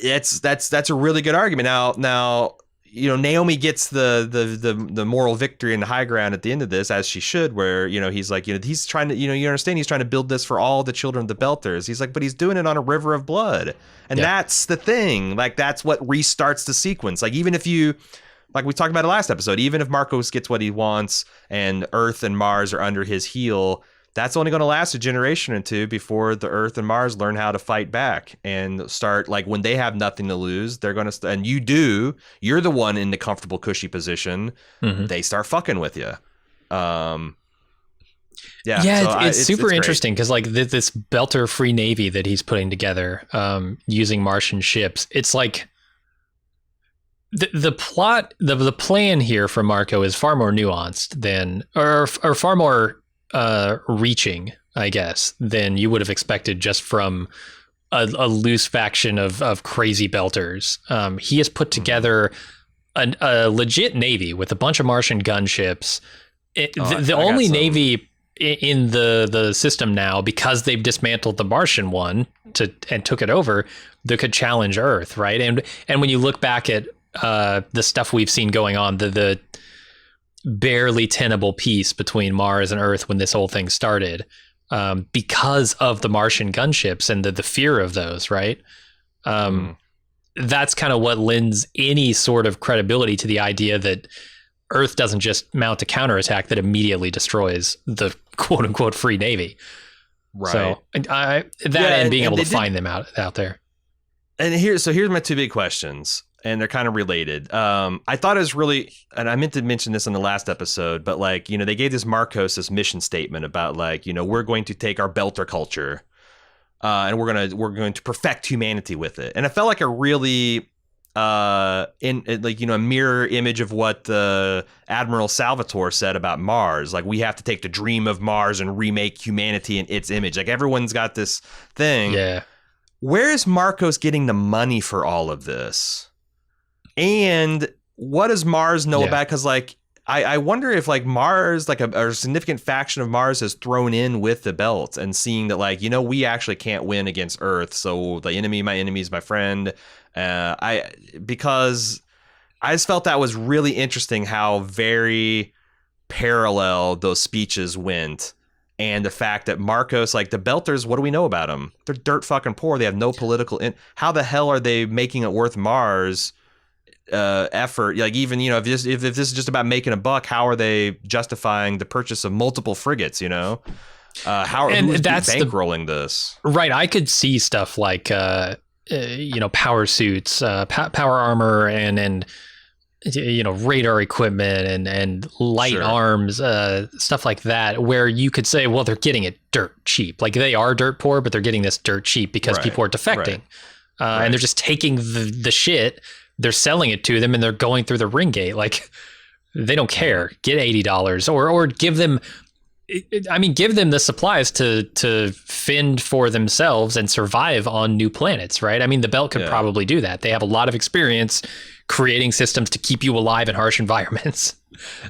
that's a really good argument. Now, Naomi gets the moral victory and the high ground at the end of this, as she should. Where he's like, he's trying to, you understand, he's trying to build this for all the children of the Belters. He's like, but he's doing it on a river of blood, and that's the thing. Like, that's what restarts the sequence. Like, even if you. Like we talked about in the last episode, even if Marcos gets what he wants and Earth and Mars are under his heel, that's only going to last a generation or two before the Earth and Mars learn how to fight back and start, like, when they have nothing to lose, they're going to, and you're the one in the comfortable, cushy position. Mm-hmm. They start fucking with you. It's super interesting because, like, this Belter Free Navy that he's putting together, using Martian ships, it's like, the plot, the plan here for Marco is far more nuanced than, or far more reaching, I guess, than you would have expected just from a loose faction of crazy Belters. He has put together a legit navy with a bunch of Martian gunships. The only navy in the system now, because they've dismantled the Martian one and took it over, that could challenge Earth, right? And when you look back at the stuff we've seen going on, the barely tenable peace between Mars and Earth when this whole thing started, because of the Martian gunships and the fear of those, right? That's kind of what lends any sort of credibility to the idea that Earth doesn't just mount a counterattack that immediately destroys the quote unquote free navy. Right. So and being able to find them out there. And here's my two big questions, and they're kind of related. I thought it was really, and I meant to mention this in the last episode, but, like, they gave this Marcos this mission statement about, like, we're going to take our Belter culture, and we're going to perfect humanity with it. And it felt like a really a mirror image of what Admiral Salvatore said about Mars. Like, we have to take the dream of Mars and remake humanity in its image. Like, everyone's got this thing. Yeah. Where is Marcos getting the money for all of this? And what does Mars know about? Because, like, I wonder if, like, Mars, like a significant faction of Mars has thrown in with the belt and seeing that, like, we actually can't win against Earth. So my enemy is my friend. Because I just felt that was really interesting how very parallel those speeches went. And the fact that Marcos, like the Belters, what do we know about them? They're dirt fucking poor. They have no political. How the hell are they making it worth Mars effort? Like even, you know, if this is just about making a buck, how are they justifying the purchase of multiple frigates? You know, who's bankrolling this? Right. I could see stuff like you know, power suits, power armor, and you know, radar equipment and light arms, stuff like that, where you could say, well, they're getting it dirt cheap. Like they are dirt poor, but they're getting this dirt cheap because people are defecting. And they're just taking the shit, they're selling it to them, and they're going through the ring gate. Like they don't care. Get $80 or give them, I mean, give them the supplies to fend for themselves and survive on new planets, right? I mean, the Belt could probably do that. They have a lot of experience creating systems to keep you alive in harsh environments.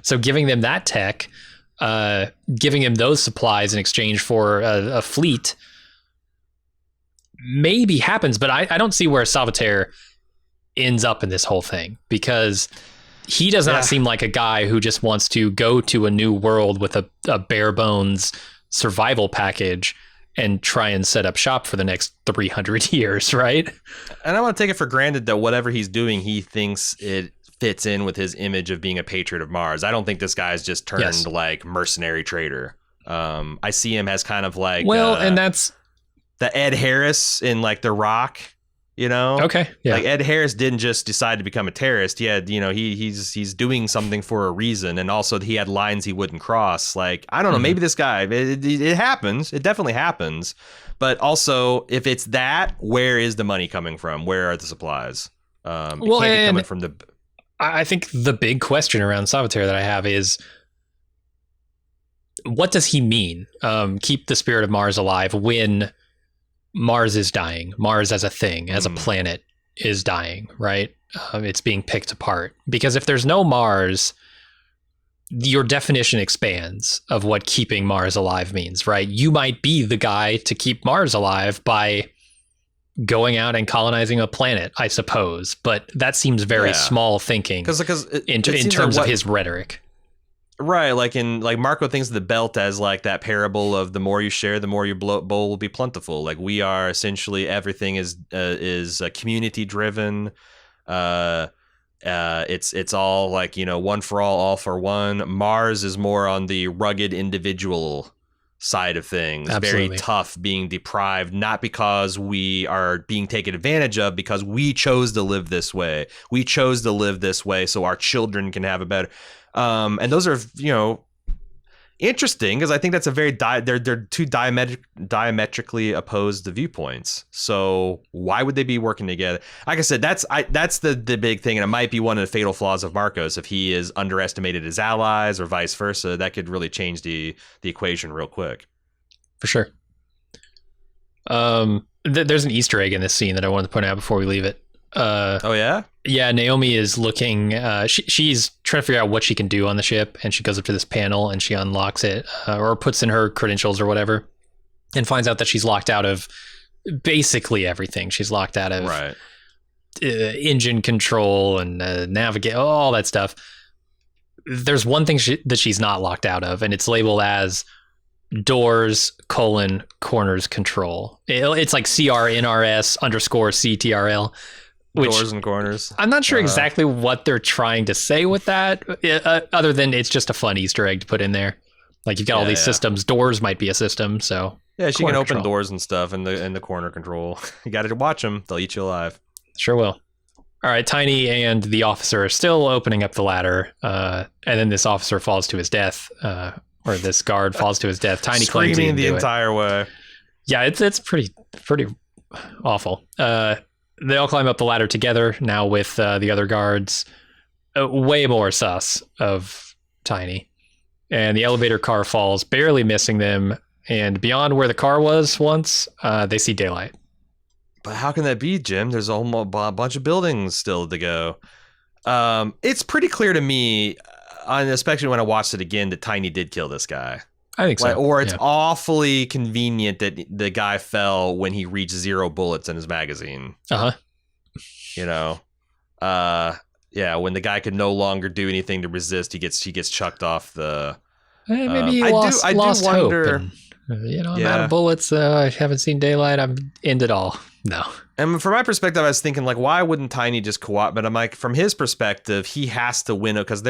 So giving them that tech, giving them those supplies in exchange for a fleet maybe happens, but I don't see where Salvatore ends up in this whole thing, because he does not seem like a guy who just wants to go to a new world with a bare bones survival package and try and set up shop for the next 300 years, right? And I want to take it for granted that whatever he's doing, he thinks it fits in with his image of being a patriot of Mars. I don't think this guy's just turned like mercenary trader. I see him as kind of like and that's the Ed Harris in like The Rock. You know, like Ed Harris didn't just decide to become a terrorist. He had, you know, he's doing something for a reason, and also he had lines he wouldn't cross. Like, I don't know, maybe this guy, it happens, it definitely happens, but also if it's that, where is the money coming from? Where are the supplies? It can't be coming from the. I think the big question around Salvatore that I have is, what does he mean? Keep the spirit of Mars alive when Mars is dying. Mars as a thing, as a planet, is dying, right? It's being picked apart. Because if there's no Mars, your definition expands of what keeping Mars alive means, right? You might be the guy to keep Mars alive by going out and colonizing a planet, I suppose. But that seems very small thinking in terms of his rhetoric. Right, like Marco thinks of the Belt as like that parable of the more you share, the more your bowl will be plentiful. Like we are essentially, everything is community driven. It's all like, you know, one for all for one. Mars is more on the rugged individual side of things. Absolutely. Very tough, being deprived, not because we are being taken advantage of, because we chose to live this way. We chose to live this way so our children can have a better. And those are, you know, interesting, because I think that's a very they're two diametrically opposed viewpoints. So why would they be working together? Like I said, that's the big thing, and it might be one of the fatal flaws of Marcos. If he is underestimated his allies or vice versa, that could really change the equation real quick. For sure. There's an Easter egg in this scene that I wanted to point out before we leave it. Oh yeah? Yeah, Naomi is looking, she's trying to figure out what she can do on the ship, and she goes up to this panel and she unlocks it, or puts in her credentials or whatever, and finds out that she's locked out of basically everything. She's locked out of engine control and navigate, all that stuff. There's one thing that she's not locked out of, and it's labeled as doors, corners control. It's like CRNRS_CTRL. Doors and corners. I'm not sure exactly what they're trying to say with that, other than it's just a fun Easter egg to put in there. Like you've got all these systems. Doors might be a system, so yeah, she can open doors and stuff in the corner control. You got to watch them; they'll eat you alive. Sure will. All right, Tiny and the officer are still opening up the ladder, and then this officer falls to his death, or this guard falls to his death. Tiny claims screaming the entire way. Yeah, it's pretty awful. They all climb up the ladder together now with the other guards. Way more sus of Tiny. And the elevator car falls, barely missing them. And beyond where the car was once, they see daylight. But how can that be, Jim? There's a bunch of buildings still to go. It's pretty clear to me, especially when I watched it again, that Tiny did kill this guy. I think so. Or it's awfully convenient that the guy fell when he reached 0 bullets in his magazine. You know, when the guy could no longer do anything to resist, he gets chucked off the Maybe he lost wonder. Hope and, I'm out of bullets. I haven't seen daylight. I'm end it all. No. And from my perspective, I was thinking, like, why wouldn't Tiny just co-op? But I'm like, from his perspective, he has to win it because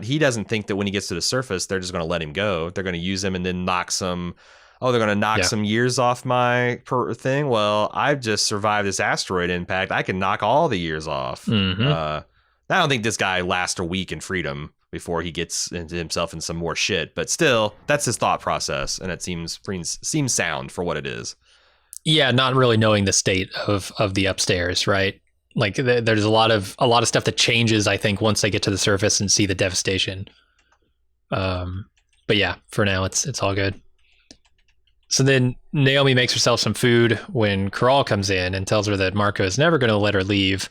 he doesn't think that when he gets to the surface, they're just going to let him go. They're going to use him and then knock some years off my thing. Well, I've just survived this asteroid impact. I can knock all the years off. Mm-hmm. I don't think this guy lasts a week in freedom before he gets into himself in some more shit. But still, that's his thought process. And it seems sound for what it is. Yeah, not really knowing the state of the upstairs, right? Like there's a lot of stuff that changes, I think, once they get to the surface and see the devastation. But yeah, for now it's all good. So then Naomi makes herself some food when Corral comes in and tells her that Marco is never going to let her leave.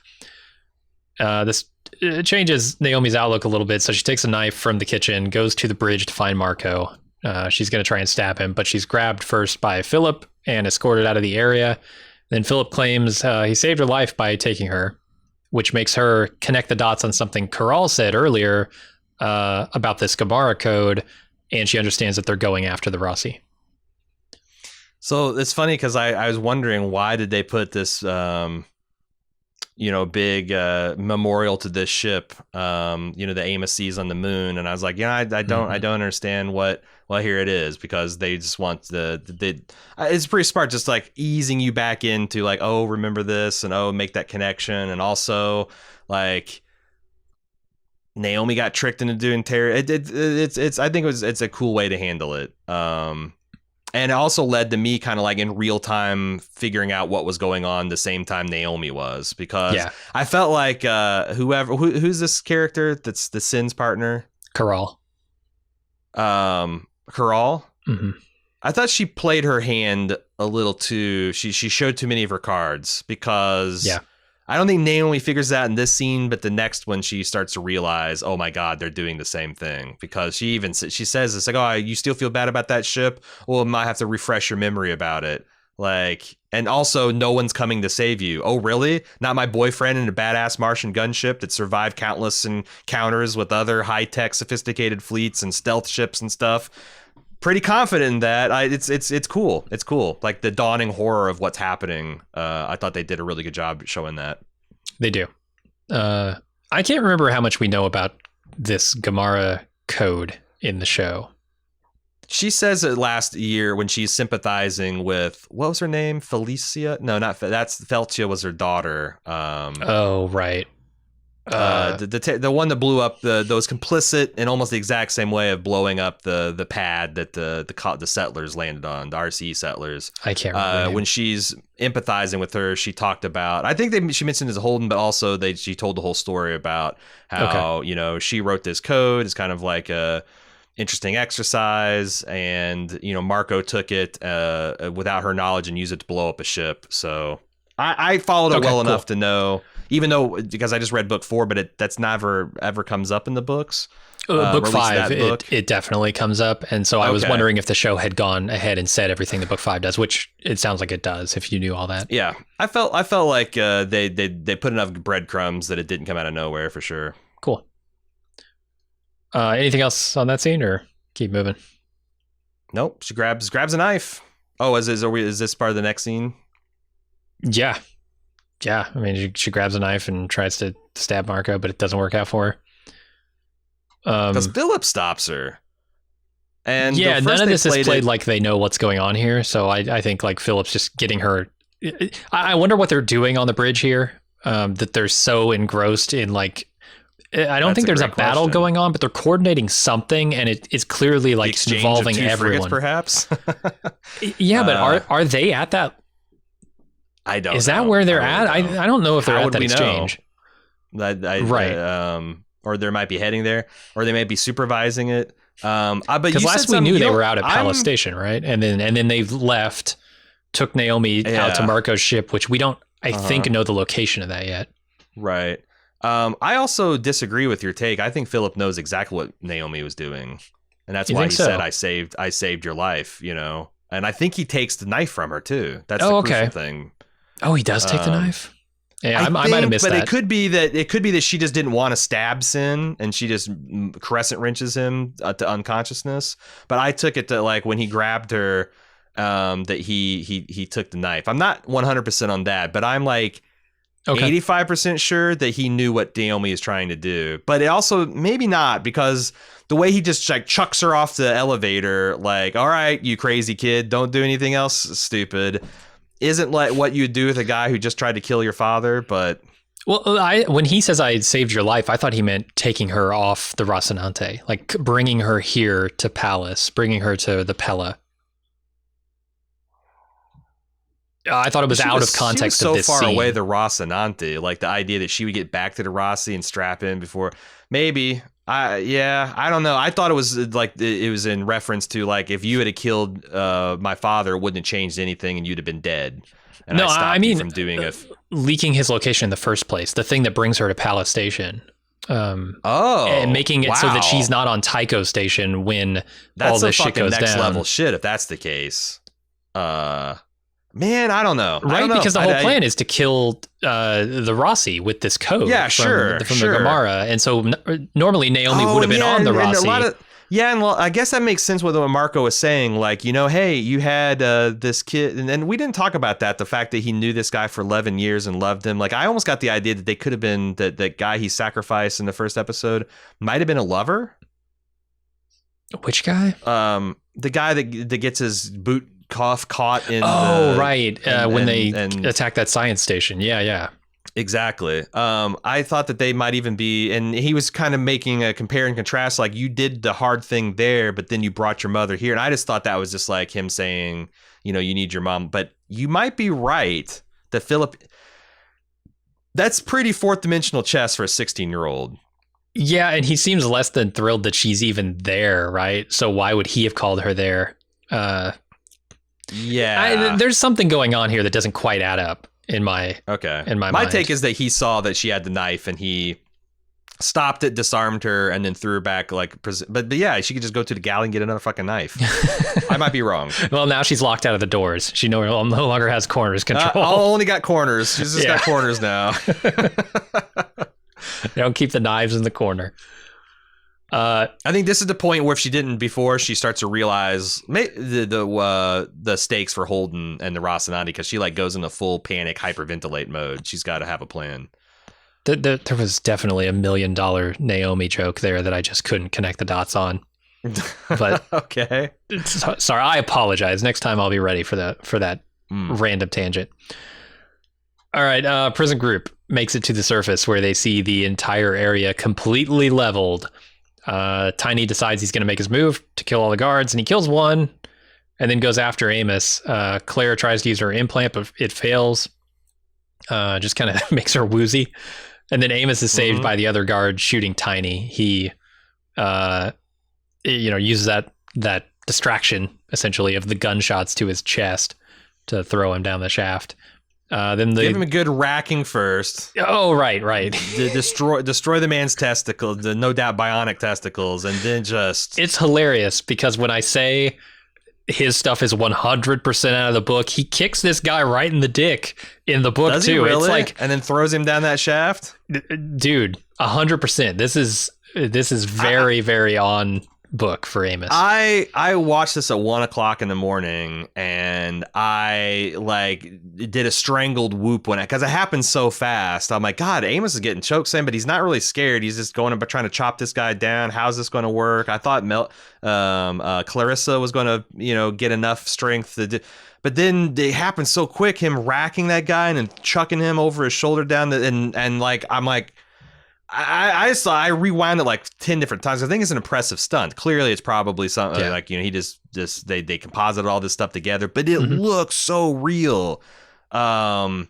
This changes Naomi's outlook a little bit. So she takes a knife from the kitchen, goes to the bridge to find Marco. She's going to try and stab him, but she's grabbed first by Philip and escorted out of the area. Then Philip claims he saved her life by taking her, which makes her connect the dots on something Corral said earlier about this Gamara code, and she understands that they're going after the Roci. So it's funny because I was wondering, why did they put this big memorial to this ship, the Amos sees on the moon. And I was like, I don't understand what, well, here it is, because they just want it's pretty smart, just like easing you back into like, oh, remember this, and make that connection. And also like Naomi got tricked into doing terror. It's I think it's a cool way to handle it. And it also led to me kind of like in real time figuring out what was going on the same time Naomi was, because I felt like who's this character that's the Sin's partner? Corral. Corral? Mm-hmm. I thought she played her hand a little too. She showed too many of her cards, because I don't think Naomi figures that in this scene, but the next one she starts to realize, oh my God, they're doing the same thing, because she says it's like, oh, you still feel bad about that ship? Well, I might have to refresh your memory about it. Like, and also no one's coming to save you. Oh, really? Not my boyfriend in a badass Martian gunship that survived countless encounters with other high-tech sophisticated fleets and stealth ships and stuff. Pretty confident in that. It's cool. It's cool. Like the dawning horror of what's happening. I thought they did a really good job showing that. They do. I can't remember how much we know about this Gamara code in the show. She says it last year when she's sympathizing with, what was her name? Felicia? No, not that's Felcia was her daughter. Oh, right. The one that blew up that was complicit in almost the exact same way of blowing up the pad that the settlers landed on, the RC settlers. I can't remember. When she's empathizing with her, she talked about, I think she mentioned as Holden, but also she told the whole story about how she wrote this code. It's kind of like a interesting exercise, and Marco took it without her knowledge and used it to blow up a ship. So I followed it well enough to know. Even though, because I just read book 4, but that's never ever comes up in the books. Book 5, it definitely comes up, and so I was wondering if the show had gone ahead and said everything that book 5 does, which it sounds like it does. If you knew all that, yeah, I felt like they put enough breadcrumbs that it didn't come out of nowhere for sure. Cool. Anything else on that scene, or keep moving? Nope. She grabs a knife. Oh, is this part of the next scene? Yeah. Yeah, I mean, she grabs a knife and tries to stab Marco, but it doesn't work out for her. Because Philip stops her. And none of this is played like they know what's going on here. So I think like Philip's just getting her. I wonder what they're doing on the bridge here. That they're so engrossed in like. I don't think there's a battle going on, but they're coordinating something, and it's clearly like involving everyone. Perhaps. Yeah, but are they at that? I don't. Is that where they're at? I don't know if they're at that exchange. Right. Or they might be heading there, or they may be supervising it. Because last we knew they were out at Palace Station, right? And then they left, took Naomi out to Marco's ship, which we don't, I think, know the location of that yet. Right. I also disagree with your take. I think Philip knows exactly what Naomi was doing, and that's why he said, "I saved your life." And I think he takes the knife from her too. That's the crucial thing. Oh, he does take the knife? Yeah, I might have missed that. But it could be that she just didn't want to stab Sin, and she just crescent wrenches him to unconsciousness. But I took it to like when he grabbed her, that he took the knife. I'm not 100% on that, but I'm like 85% sure that he knew what Naomi is trying to do. But it also maybe not, because the way he just like chucks her off the elevator, like, all right, you crazy kid, don't do anything else stupid, isn't like what you'd do with a guy who just tried to kill your father. But well, when he says I saved your life, I thought he meant taking her off the Rocinante, like bringing her here to Palace, bringing her to the Pella. I thought it was out of context of this scene. So far away, the Rocinante, like the idea that she would get back to the Roci and strap in before, maybe. I don't know. I thought it was like it was in reference to like if you had killed my father, it wouldn't have changed anything and you'd have been dead. And no, I mean, from doing leaking his location in the first place, the thing that brings her to Palace Station. And making it so that she's not on Tycho Station when all this shit goes down. That's next level shit if that's the case. Man, I don't know. Right, because the whole plan is to kill the Roci with this code. Yeah, from the Gemara, and so normally Naomi would have been on the Roci. And well, I guess that makes sense with what Marco was saying. Like, you know, hey, you had this kid, and we didn't talk about that. The fact that he knew this guy for 11 years and loved him. Like, I almost got the idea that they could have been that guy he sacrificed in the first episode might have been a lover. Which guy? The guy that gets his boot caught in when they attack that science station. Yeah exactly. I thought that they might even be, and he was kind of making a compare and contrast, like you did the hard thing there but then you brought your mother here, and I just thought that was just like him saying, you know, you need your mom. But you might be right that Philip, that's pretty fourth dimensional chess for a 16-year-old. Yeah, and he seems less than thrilled that she's even there, right? So why would he have called her there? There's something going on here that doesn't quite add up in my mind. My take is that he saw that she had the knife and he stopped it, disarmed her, and then threw her back. But yeah, she could just go to the galley and get another fucking knife. I might be wrong. Well, now she's locked out of the doors. She no longer has corners control. Only got corners. She's just got corners now. They don't keep the knives in the corner. I think this is the point where if she didn't before, she starts to realize the stakes for Holden and the Rocinante, because she like goes into full panic hyperventilate mode. She's got to have a plan. There was definitely $1 million Naomi joke there that I just couldn't connect the dots on. But okay, sorry, I apologize. Next time I'll be ready for that random tangent. All right, prison group makes it to the surface where they see the entire area completely leveled. Tiny decides he's going to make his move to kill all the guards, and he kills one and then goes after Amos. Claire tries to use her implant, but it fails. Just kind of makes her woozy. And then Amos is saved by the other guard shooting Tiny. He, uses that distraction essentially of the gunshots to his chest to throw him down the shaft. Then give him a good racking first. Oh, right. destroy the man's testicles, the no doubt bionic testicles, and then just... It's hilarious because when I say his stuff is 100% out of the book, he kicks this guy right in the dick in the book. Does too. He really? It's like, and then throws him down that shaft. Dude, 100%. This is very, very on book for Amos. I watched this at 1:00 in the morning, and I did a strangled whoop because it happened so fast. I'm like, God, Amos is getting choked, but he's not really scared. He's just going about trying to chop this guy down. How's this going to work? I thought Clarissa was going to get enough strength to do. But then it happened so quick, him racking that guy and then chucking him over his shoulder down I'm like, I rewound it like 10 different times. I think it's an impressive stunt. Clearly, it's probably something he just they composited all this stuff together, but it looks so real. The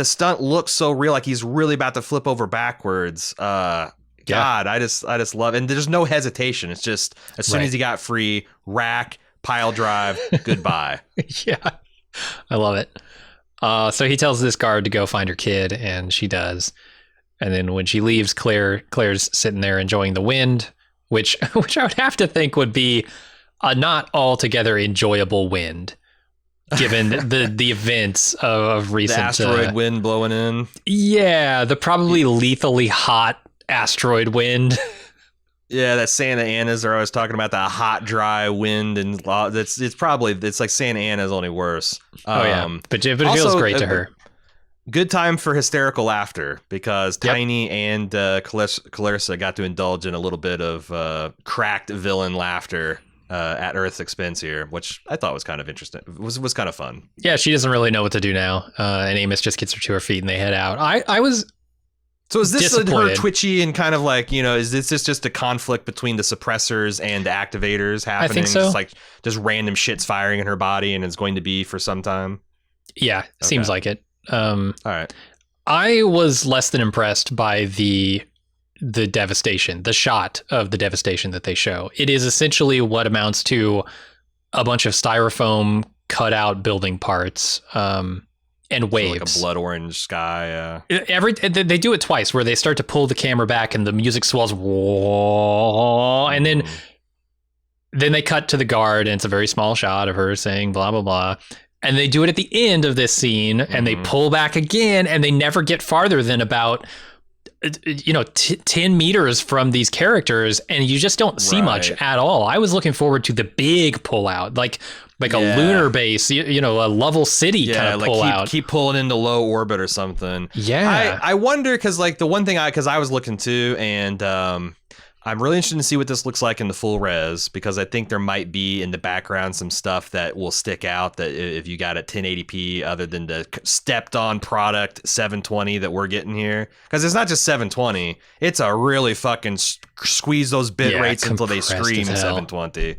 stunt looks so real, like he's really about to flip over backwards. God, I just love it. And there's no hesitation. It's just as soon as he got free, rack, pile drive, goodbye. Yeah, I love it. So he tells this guard to go find her kid, and she does. And then when she leaves, Claire's sitting there enjoying the wind, which I would have to think would be a not altogether enjoyable wind. given the events of recent. The asteroid wind blowing in. Yeah, the probably lethally hot asteroid wind. Yeah, that Santa Ana's are always talking about, the hot, dry wind, and it's like Santa Ana's only worse. But it feels great to her. Good time for hysterical laughter, because Tiny and Clarissa got to indulge in a little bit of cracked villain laughter at Earth's expense here, which I thought was kind of interesting. It was kind of fun. Yeah, she doesn't really know what to do now, and Amos just gets her to her feet and they head out. I was So is this her twitchy and kind of like, is this just a conflict between the suppressors and the activators happening? I think so. Just random shit's firing in her body, and it's going to be for some time? Yeah, seems like it. All right. I was less than impressed by the devastation, the shot of the devastation that they show. It is essentially what amounts to a bunch of styrofoam cut out building parts, and waves. Like a blood orange sky. They do it twice, where they start to pull the camera back and the music swells, and then they cut to the guard, and it's a very small shot of her saying blah blah blah. And they do it at the end of this scene, and they pull back again, and they never get farther than about 10 meters from these characters, and you just don't see much at all. I was looking forward to the big pullout, like a lunar base, a level city kind of pullout. Keep pulling into low orbit or something. Yeah, I wonder, because like the one thing because I was looking too, and I'm really interested to see what this looks like in the full res, because I think there might be in the background some stuff that will stick out, that if you got a 1080p other than the stepped on product 720 that we're getting here. Because it's not just 720, it's a really fucking squeeze those bit rates until they scream 720.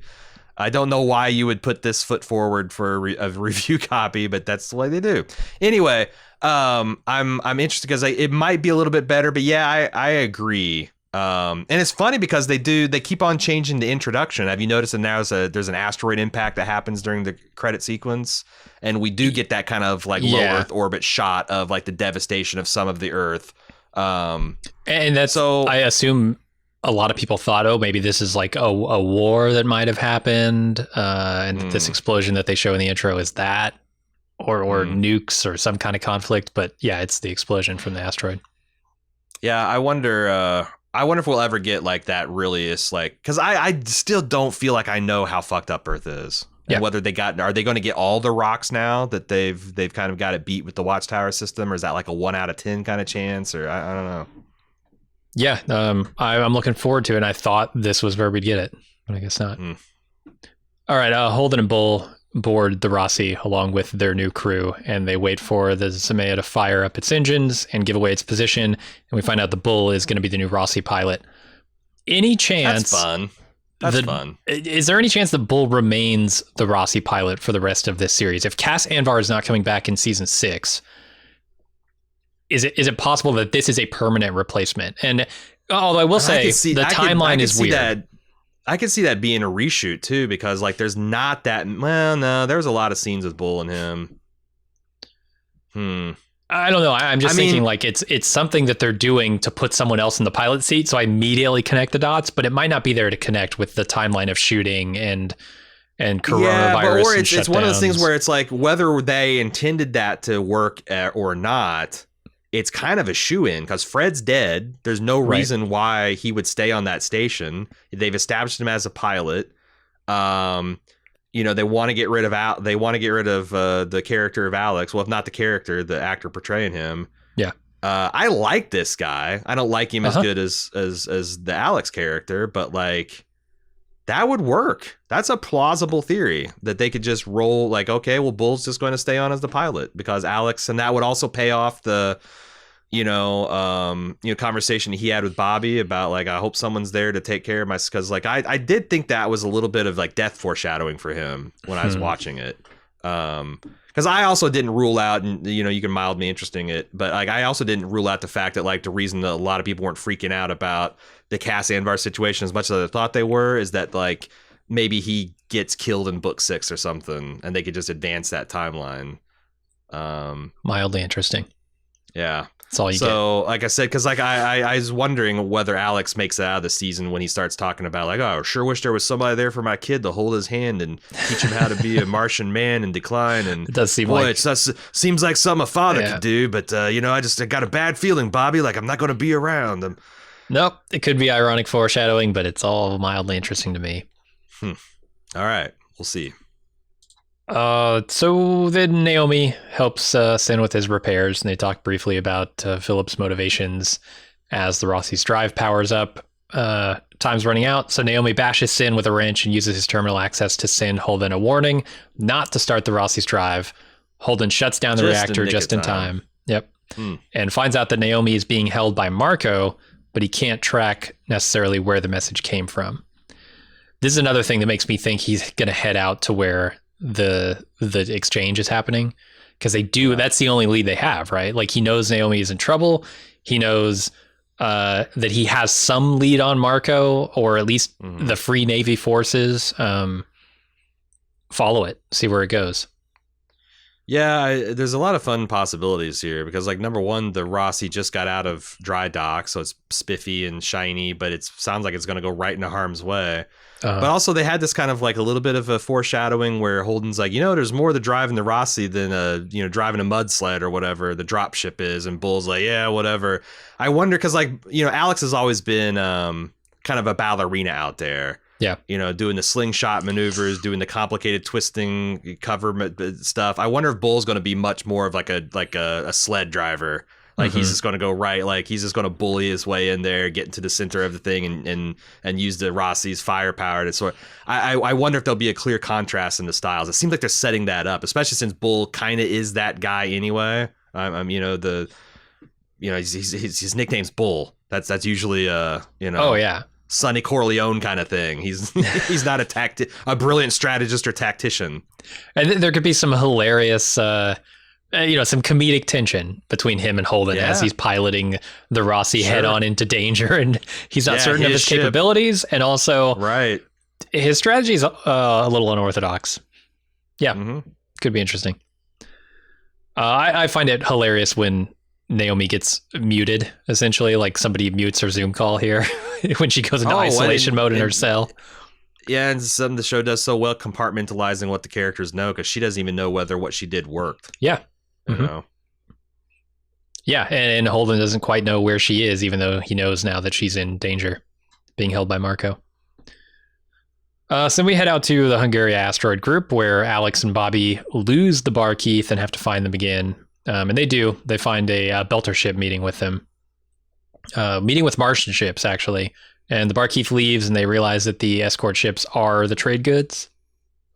I don't know why you would put this foot forward for a review copy, but that's the way they do. Anyway, I'm interested because it might be a little bit better, but yeah, I agree. And it's funny because they keep on changing the introduction. Have you noticed that now there's an asteroid impact that happens during the credit sequence, and we do get that kind of like low Earth orbit shot of like the devastation of some of the Earth. And that's, so I assume a lot of people thought, oh, maybe this is like a war that might have happened, and this explosion that they show in the intro is that, or nukes or some kind of conflict. But yeah, it's the explosion from the asteroid. Yeah, I wonder if we'll ever get like that. Really, is like, because I still don't feel like I know how fucked up Earth is, and whether are they going to get all the rocks now that they've kind of got it beat with the Watchtower system, or is that like a 1 out of 10 kind of chance, or I don't know. Yeah, I'm looking forward to it. And I thought this was where we'd get it, but I guess not. All right, Holden and Bull board the Roci along with their new crew, and they wait for the Zemea to fire up its engines and give away its position, and we find out the Bull is going to be the new Roci pilot. Any chance... That's fun. Is there any chance the Bull remains the Roci pilot for the rest of this series? If Cass Anvar is not coming back in season 6, is it possible that this is a permanent replacement? And although I will say the timeline is weird. I could see that being a reshoot too, because like there's not that, well, no, there's a lot of scenes with Bull and him. I don't know. I'm just thinking like it's something that they're doing to put someone else in the pilot seat. So I immediately connect the dots, but it might not be there to connect with the timeline of shooting and coronavirus. Or it's one of those things where it's like, whether they intended that to work or not, it's kind of a shoe-in, because Fred's dead. There's no reason why he would stay on that station. They've established him as a pilot. They want to get rid of the character of Alex. Well, if not the character, the actor portraying him. Yeah. I like this guy. I don't like him as good as the Alex character, but like that would work. That's a plausible theory that they could just roll like, okay, well, Bull's just going to stay on as the pilot because Alex, and that would also pay off the, conversation he had with Bobby about like, I hope someone's there to take care of my, because like I did think that was a little bit of like death foreshadowing for him when I was watching it. Because I also didn't rule out, and you can mild me interesting it, but like I also didn't rule out the fact that like the reason that a lot of people weren't freaking out about the Cass Anvar situation as much as I thought they were is that like maybe he gets killed in book 6 or something, and they could just advance that timeline. Mildly interesting. Yeah. That's all you get. So, like I said, because like I was wondering whether Alex makes it out of the season when he starts talking about like, oh, I sure wish there was somebody there for my kid to hold his hand and teach him how to be a Martian man and decline. And it does seem seems like something a father could do, but I got a bad feeling, Bobby. Like I'm not going to be around. Nope, it could be ironic foreshadowing, but it's all mildly interesting to me. All right, we'll see. So then Naomi helps Sin with his repairs, and they talk briefly about Philip's motivations as the Roci's drive powers up. Time's running out, so Naomi bashes Sin with a wrench and uses his terminal access to send Holden a warning not to start the Roci's drive. Holden shuts down the reactor just in time. Yep. And finds out that Naomi is being held by Marco, but he can't track necessarily where the message came from. This is another thing that makes me think he's going to head out to where the exchange is happening, because that's the only lead they have, right? Like he knows Naomi is in trouble. He knows that he has some lead on Marco, or at least the Free Navy forces. Follow it, see where it goes. Yeah, there's a lot of fun possibilities here because, like, number one, the Roci just got out of dry dock, so it's spiffy and shiny, but it sounds like it's going to go right into harm's way. But also they had this kind of like a little bit of a foreshadowing where Holden's like, there's more to driving the Roci than driving a mud sled or whatever the drop ship is, and Bull's like, yeah, whatever. I wonder because Alex has always been kind of a ballerina out there. Yeah, doing the slingshot maneuvers, doing the complicated twisting cover stuff. I wonder if Bull's going to be much more of like a sled driver. Like he's just going to go right. Like he's just going to bully his way in there, get into the center of the thing, and use the Roci's firepower to sort. I wonder if there'll be a clear contrast in the styles. It seems like they're setting that up, especially since Bull kind of is that guy anyway. His nickname's Bull. That's usually Oh yeah. Sonny Corleone kind of thing. He's not a brilliant strategist or tactician. And there could be some hilarious, some comedic tension between him and Holden as he's piloting the Roci head on into danger, and he's not certain of his capabilities, and also his strategy is a little unorthodox. Yeah, could be interesting. I find it hilarious when Naomi gets muted, essentially, like somebody mutes her Zoom call here when she goes into isolation mode in her cell. Yeah, and the show does so well compartmentalizing what the characters know, because she doesn't even know whether what she did worked. Yeah. Yeah, and Holden doesn't quite know where she is, even though he knows now that she's in danger, being held by Marco. So we head out to the Hungaria asteroid group, where Alex and Bobby lose the Bar Keith and have to find them again. And they do. They find a Belter ship meeting with them. Meeting with Martian ships, actually. And the Bar Keith leaves, and they realize that the escort ships are the trade goods.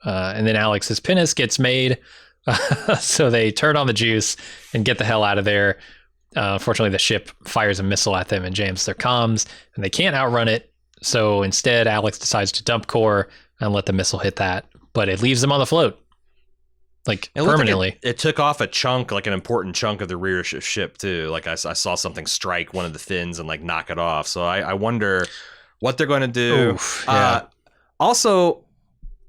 And then Alex's pinnace gets made. So they turn on the juice and get the hell out of there. Fortunately, the ship fires a missile at them and jams their comms, and they can't outrun it. So instead, Alex decides to dump core and let the missile hit that. But it leaves them on the float. Like permanently. Like it took off a chunk, like an important chunk of the rear ship too. Like I saw something strike one of the fins and like knock it off. So I wonder what they're going to do. Oof, yeah. Also,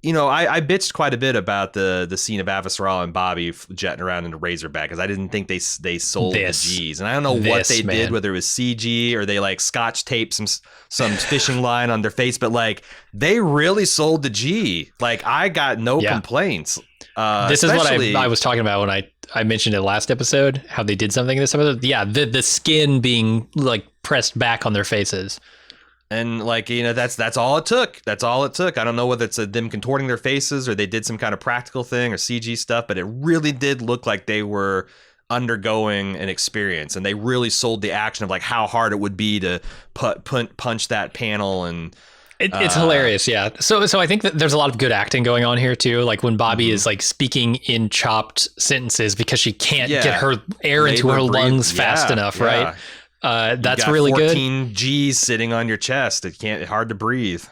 I bitched quite a bit about the scene of Avasarala and Bobby jetting around in the Razorback, because I didn't think they sold the G's, and I don't know what they did, whether it was CG or they like scotch taped some fishing line on their face, but like they really sold the G. Like I got no complaints. This is what I was talking about when I mentioned it last episode, how they did something in this episode. Yeah, the skin being like pressed back on their faces. And like, that's all it took. That's all it took. I don't know whether it's them contorting their faces or they did some kind of practical thing or CG stuff, but it really did look like they were undergoing an experience, and they really sold the action of like how hard it would be to punch that panel. And it's hilarious. Yeah. So I think that there's a lot of good acting going on here too. Like when Bobby is like speaking in chopped sentences because she can't get her air into her lungs fast enough. Right. That's really good. 14 G's sitting on your chest. It's hard to breathe.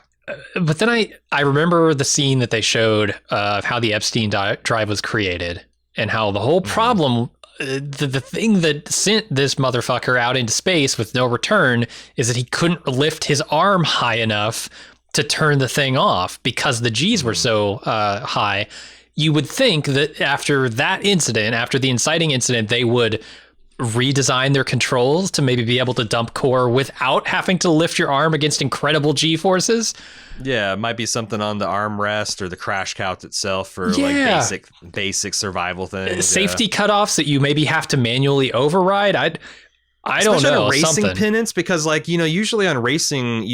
But then I remember the scene that they showed of how the Epstein drive was created, and how the whole problem, the thing that sent this motherfucker out into space with no return, is that he couldn't lift his arm high enough to turn the thing off because the G's were so high. You would think that after that incident, after the inciting incident, they would redesign their controls to maybe be able to dump core without having to lift your arm against incredible G forces. Yeah, it might be something on the armrest or the crash couch itself for like basic survival things. Safety cutoffs that you maybe have to manually override. I don't know. On racing something. pennants, because like, usually on racing,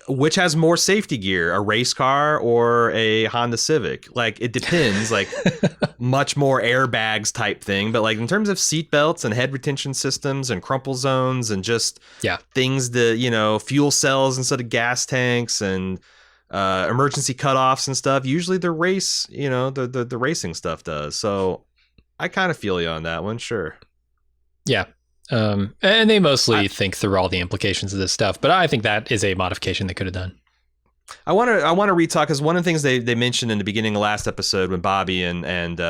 which has more safety gear, a race car or a Honda Civic? Like, it depends, like much more airbags type thing. But like in terms of seat belts and head retention systems and crumple zones and just things that, fuel cells instead of gas tanks and emergency cutoffs and stuff, usually the race, the racing stuff does. So I kind of feel you on that one. Sure. Yeah. And they mostly think through all the implications of this stuff, but I think that is a modification they could have done. I want to retalk, because one of the things they mentioned in the beginning of last episode when Bobby and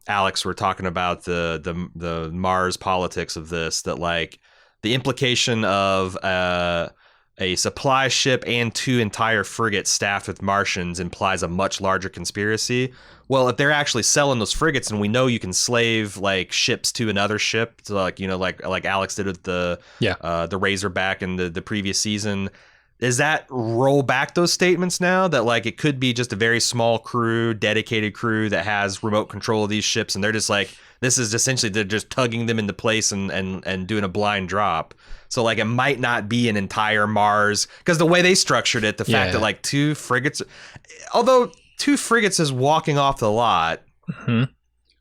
Alex were talking about the Mars politics of this, that like the implication of a supply ship and 2 entire frigates staffed with Martians implies a much larger conspiracy. Well, if they're actually selling those frigates, and we know you can slave like ships to another ship, so like like Alex did with the Razorback in the previous season, does that roll back those statements now that like it could be just a very small crew, dedicated crew that has remote control of these ships, and they're just like, this is essentially they're just tugging them into place and doing a blind drop. So like it might not be an entire Mars, because the way they structured it, the fact that like 2 frigates, although 2 frigates is walking off the lot. Mm-hmm.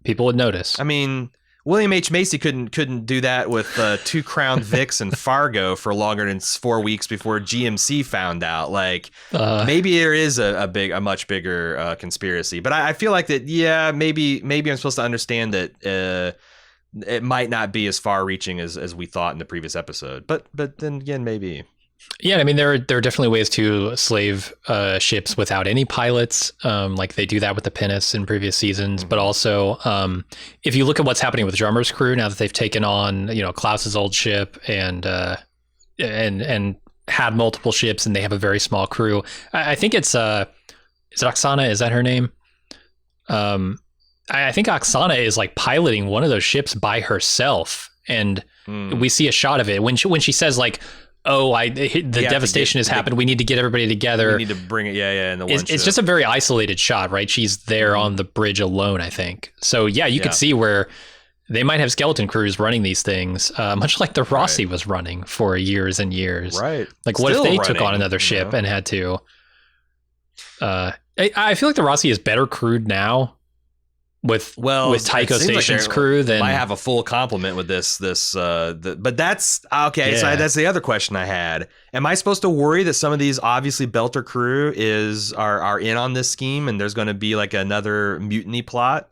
People would notice. I mean, William H. Macy couldn't do that with 2 Crown Vics and Fargo for longer than 4 weeks before GMC found out. Like maybe there is a much bigger conspiracy, but I feel like that. Yeah, maybe I'm supposed to understand that it might not be as far reaching as we thought in the previous episode. But then again, maybe. Yeah, I mean, there are definitely ways to slave ships without any pilots, like they do that with the pinnace in previous seasons. Mm-hmm. But also, if you look at what's happening with Drummer's crew now that they've taken on, Klaus's old ship and had multiple ships, and they have a very small crew. I think it's is it Oksana? Is that her name? I think Oksana is like piloting one of those ships by herself, and we see a shot of it when she says like, the devastation has happened. We need to get everybody together. We need to bring it. Yeah. It's just a very isolated shot, right? She's there on the bridge alone, I think. So yeah, you could see where they might have skeleton crews running these things, much like the Roci was running for years and years. Right. Like what if they took on another ship and had to? I feel like the Roci is better crewed now with Tycho Station's crew than I have a full complement with this but that's okay. So that's the other question I had. Am I supposed to worry that some of these obviously Belter crew are in on this scheme and there's going to be like another mutiny plot?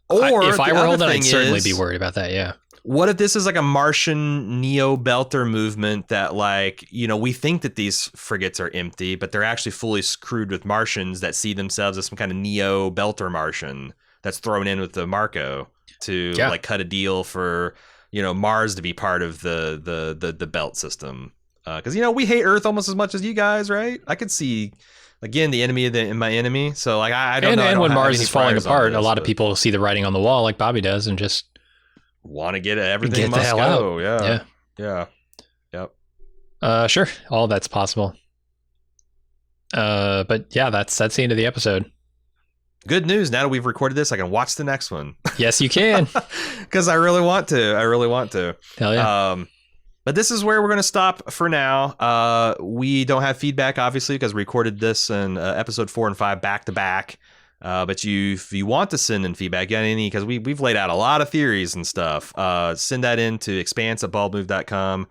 Or if I were Holden, I'd certainly be worried about that. Yeah. What if this is like a Martian neo-Belter movement that like, we think that these frigates are empty, but they're actually fully crewed with Martians that see themselves as some kind of neo-Belter Martian that's thrown in with the Marco to like cut a deal for, Mars to be part of the belt system. Because, we hate Earth almost as much as you guys, right? I could see, again, the enemy in my enemy. So like, I don't know. And when Mars is falling apart, a lot of people see the writing on the wall like Bobby does and just want to get everything must go. Out. Yeah. Yep. Sure. All that's possible. But yeah, that's the end of the episode. Good news. Now that we've recorded this, I can watch the next one. Yes, you can. Because I really want to. Hell yeah. But this is where we're going to stop for now. We don't have feedback, obviously, because we recorded this in episode 4 and 5 back to back. But if you want to send in feedback, because we've laid out a lot of theories and stuff, send that in to expanse@baldmove.com.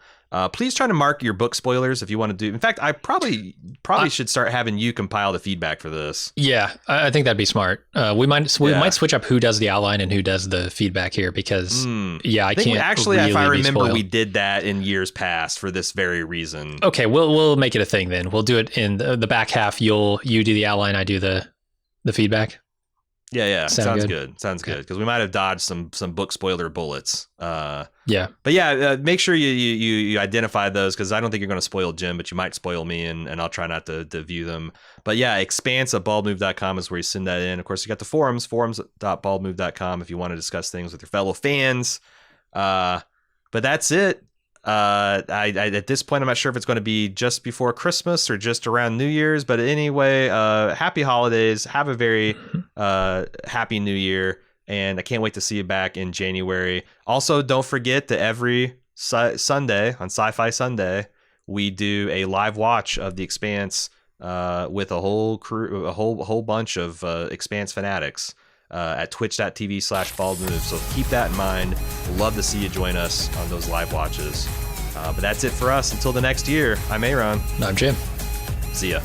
Please try to mark your book spoilers if you want to do. In fact, I probably should start having you compile the feedback for this. Yeah, I think that'd be smart. We might switch up who does the outline and who does the feedback here because I can't actually. Really if I remember, we did that in years past for this very reason. Okay, we'll make it a thing then. We'll do it in the back half. You do the outline, I do the feedback. Yeah. Sounds good. Because we might have dodged some book spoiler bullets. But make sure you identify those, because I don't think you're going to spoil Jim, but you might spoil me, and I'll try not to view them. But yeah, expanse@baldmove.com is where you send that in. Of course, you got the forums.baldmove.com if you want to discuss things with your fellow fans. But that's it. I at this point, I'm not sure if it's going to be just before Christmas or just around New Year's. But anyway, happy holidays. Have a very happy New Year. And I can't wait to see you back in January. Also, don't forget that every Sunday on Sci-Fi Sunday, we do a live watch of The Expanse with a whole crew, a whole bunch of Expanse fanatics at twitch.tv/baldmove. So keep that in mind. We'd love to see you join us on those live watches. But that's it for us. Until the next year, I'm Aaron. I'm Jim. See ya.